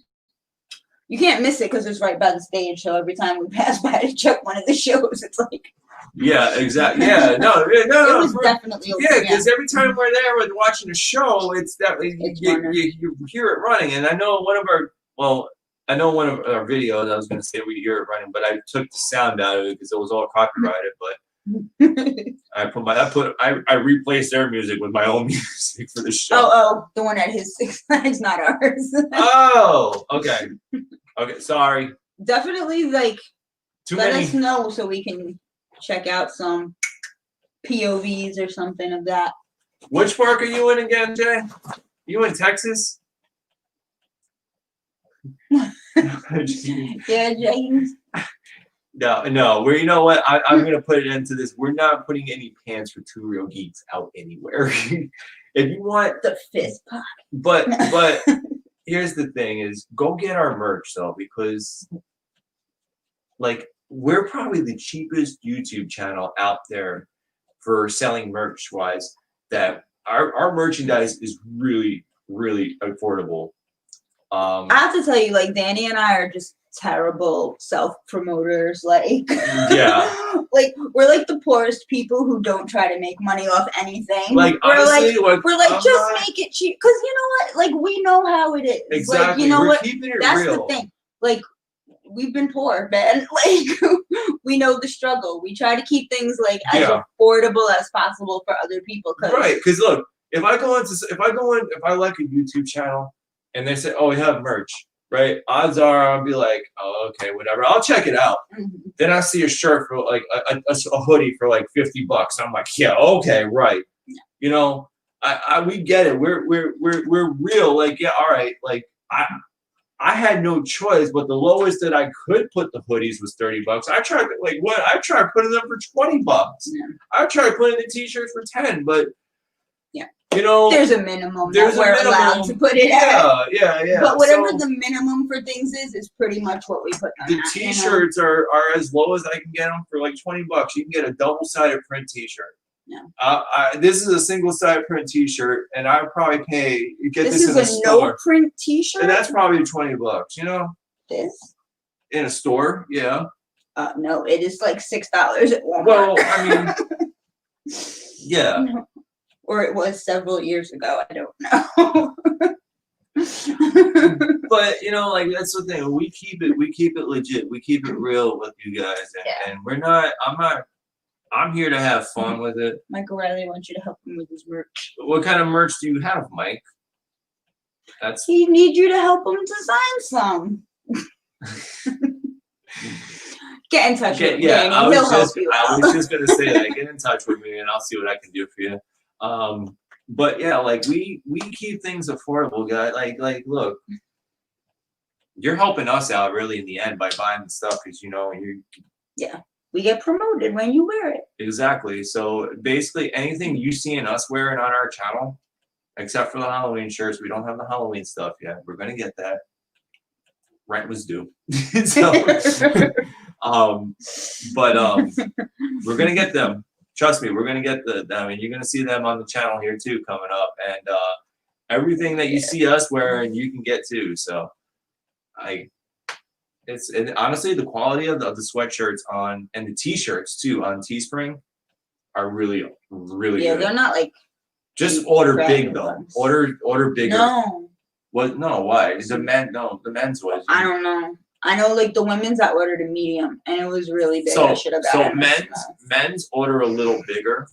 You can't miss it because it's right by the stage. So every time we pass by to check one of the shows, it's like. Yeah, exactly. Yeah, no. It was definitely open. Yeah, because every time we're there, we're watching a show. It's that you hear it running, and I know one of our I know one of our videos, I was going to say we hear it running, but I took the sound out of it because it was all copyrighted. But I replaced their music with my own music for the show. Oh, the one at his Six Flags, not ours. Oh, okay. Okay, sorry. Definitely, like, let Many. us know so we can check out some POVs or something of that. Which park are you in again, Jay? You in Texas? Yeah, James. No. Where you know what? I'm gonna put it into this. We're not putting any pants for Two Real Geeks out anywhere. If you want the fist pump. But here's the thing: is go get our merch though, because like we're probably the cheapest YouTube channel out there for selling merch wise. That our merchandise is really affordable. I have to tell you, like, Danny and I are just terrible self-promoters. Like, yeah, like we're like the poorest people who don't try to make money off anything. Like, honestly, we're like just make it cheap, because you know what? Like, we know how it is. Exactly. Like, you know we're what? Keeping it That's real. the thing. Like, we've been poor, man. Like, we know the struggle. We try to keep things like as affordable as possible for other people. Right, because look, if I like a YouTube channel and they say, "Oh, we have merch," right? Odds are I'll be like, "Oh, okay, whatever. I'll check it out." Mm-hmm. Then I see a shirt for like a hoodie for like $50. I'm like, "Yeah, okay, right." Yeah. You know, we get it. We're real. Like, yeah, all right. Like I had no choice, but the lowest that I could put the hoodies was $30. I tried putting them for $20. Yeah. I tried putting the t-shirts for 10, but yeah, you know, there's a minimum that we're allowed to put it at. Yeah. But whatever the minimum for things is pretty much what we put on the that, t-shirts are as low as I can get them for like $20. You can get a double-sided print t-shirt. Yeah. This is a single-sided print t-shirt, and I would probably get this in a is a no-print t-shirt? And that's probably $20, you know? This? In a store, yeah. No, it is like $6 at Walmart. Well, I mean, yeah. Or it was several years ago. I don't know. But you know, like that's the thing. We keep it legit. We keep it real with you guys, and we're not. I'm here to have fun with it. Mike O'Reilly wants you to help him with his merch. What kind of merch do you have, Mike? He needs you to help him design some. Get in touch with Danny. He'll help you out. I was just gonna say that. Get in touch with me, and I'll see what I can do for you. But yeah, like we keep things affordable, guys. Like look, you're helping us out really in the end by buying the stuff, because you know we get promoted when you wear it. Exactly. So basically, anything you see in us wearing on our channel, except for the Halloween shirts, we don't have the Halloween stuff yet. We're gonna get that. Rent was due. So, we're gonna get them. Trust me, we're gonna get I mean, you're gonna see them on the channel here too coming up, and everything that you see us wearing, you can get too. So, honestly, the quality of the sweatshirts and the t-shirts too on TeeSpring are really good. Yeah, they're not like. Just order big though. Ones. Order bigger. No. What? No. Why? The men's was. I don't know. I know, like the women's, I ordered a medium, and it was really big. I should have gotten men's order a little bigger.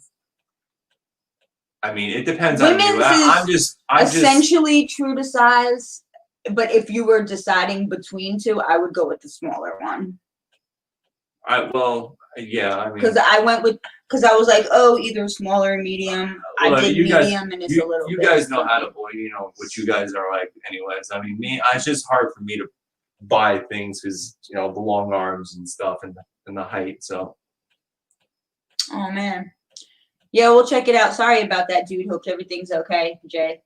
I mean, it depends on you. I'm essentially true to size, but if you were deciding between two, I would go with the smaller one. Yeah, I mean, because I was like, oh, either smaller or medium. I did medium, and it's a little. You guys know how to, you know what you guys are like, anyways. I mean, it's just hard for me to buy things because you know the long arms and stuff and the height. So. Oh man, yeah, we'll check it out. Sorry about that, dude. Hope everything's okay, Jay.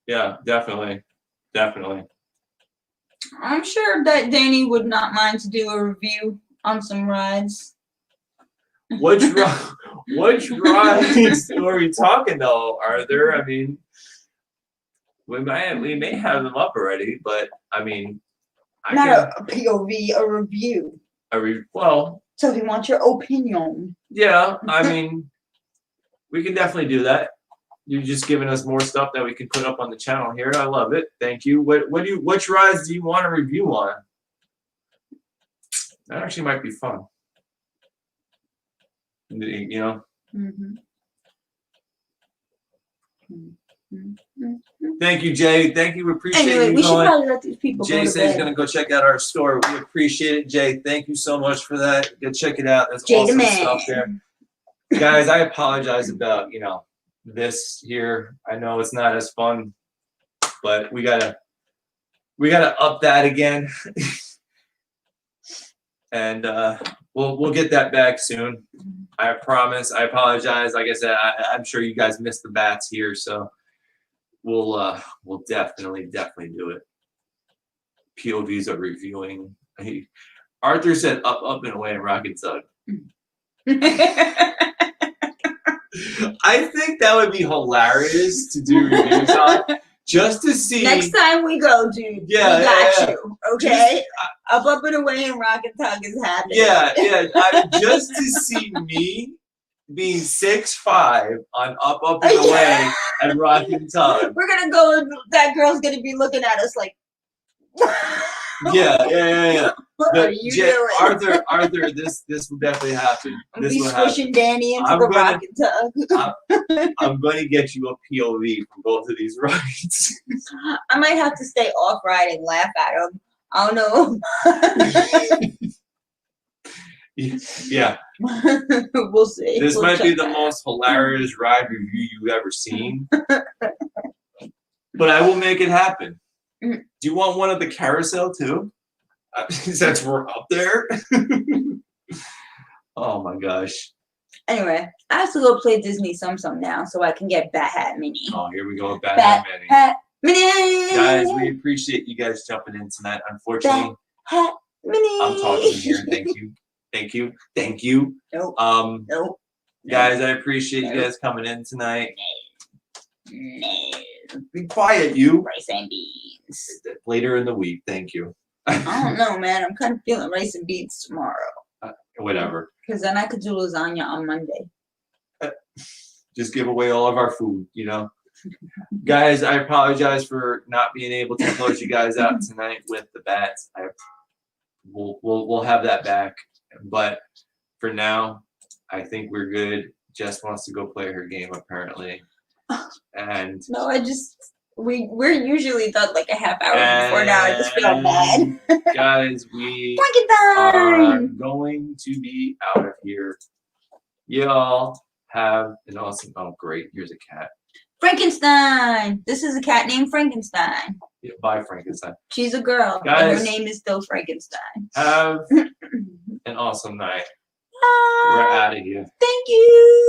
Yeah, definitely. I'm sure that Danny would not mind to do a review on some rides. Which rides are we talking though? Are there? I mean, we may have them up already, but I mean, a POV, a review. So he wants your opinion. Yeah, I mean, we can definitely do that. you're just giving us more stuff that we can put up on the channel here. I love it. Thank you. Which rides do you want to review on? That actually might be fun. You know. Thank you, Jay. Thank you. We appreciate Anyway, you we should going. probably let these people Jay go to said he's bed. gonna go check out our store. We appreciate it, Jay. Thank you so much for that. Go check it out. That's Jay the awesome man. stuff there. Guys, I apologize about, this here. I know it's not as fun, but we gotta up that again. And we'll get that back soon. I promise. I apologize. Like I said, I'm sure you guys missed the bats here, so we'll definitely do it. POVs are reviewing. Arthur said up and away and rock and tug. I think that would be hilarious to do reviews on, just to see. Next time we go, dude, we got you. Okay, up and away and rock and tug is happening. Yeah. Just to see me being 6'5" on up and away and rock and tug. We're gonna go, and that girl's gonna be looking at us like. Yeah. What are you doing? Arthur, this will definitely happen. I'm gonna be squishing Danny into the rock and tug. I'm gonna get you a POV from both of these rides. I might have to stay off ride and laugh at him. I don't know. Yeah. We'll see. This We'll might be check the that most hilarious ride review you've ever seen. But I will make it happen. Do you want one of the carousel too? Since we're up there. Oh my gosh. Anyway, I have to go play Disney Sum now so I can get Bat Hat Mini. Oh, here we go with Bat Bat Mini. Hat Mini. Guys, we appreciate you guys jumping in tonight. Unfortunately, Hat Mini. I'm talking here. Thank you. Nope. Nope. Guys, I appreciate you guys coming in tonight. No. Be quiet, you. Rice and beans. Later in the week. Thank you. I don't know, man. I'm kind of feeling rice and beans tomorrow. Whatever. Because then I could do lasagna on Monday. Just give away all of our food, Guys, I apologize for not being able to close you guys out tonight with the bats. We'll have that back. But for now, I think we're good. Jess wants to go play her game apparently. And no, we're usually done like a half hour before now. I just feel bad. Guys, we are going to be out of here. Y'all have an awesome. Oh, great! Here's a cat. Frankenstein. This is a cat named Frankenstein. Yeah, bye, Frankenstein. She's a girl. Guys, and her name is still Frankenstein. Have an awesome night. Bye. We're out of here. Thank you.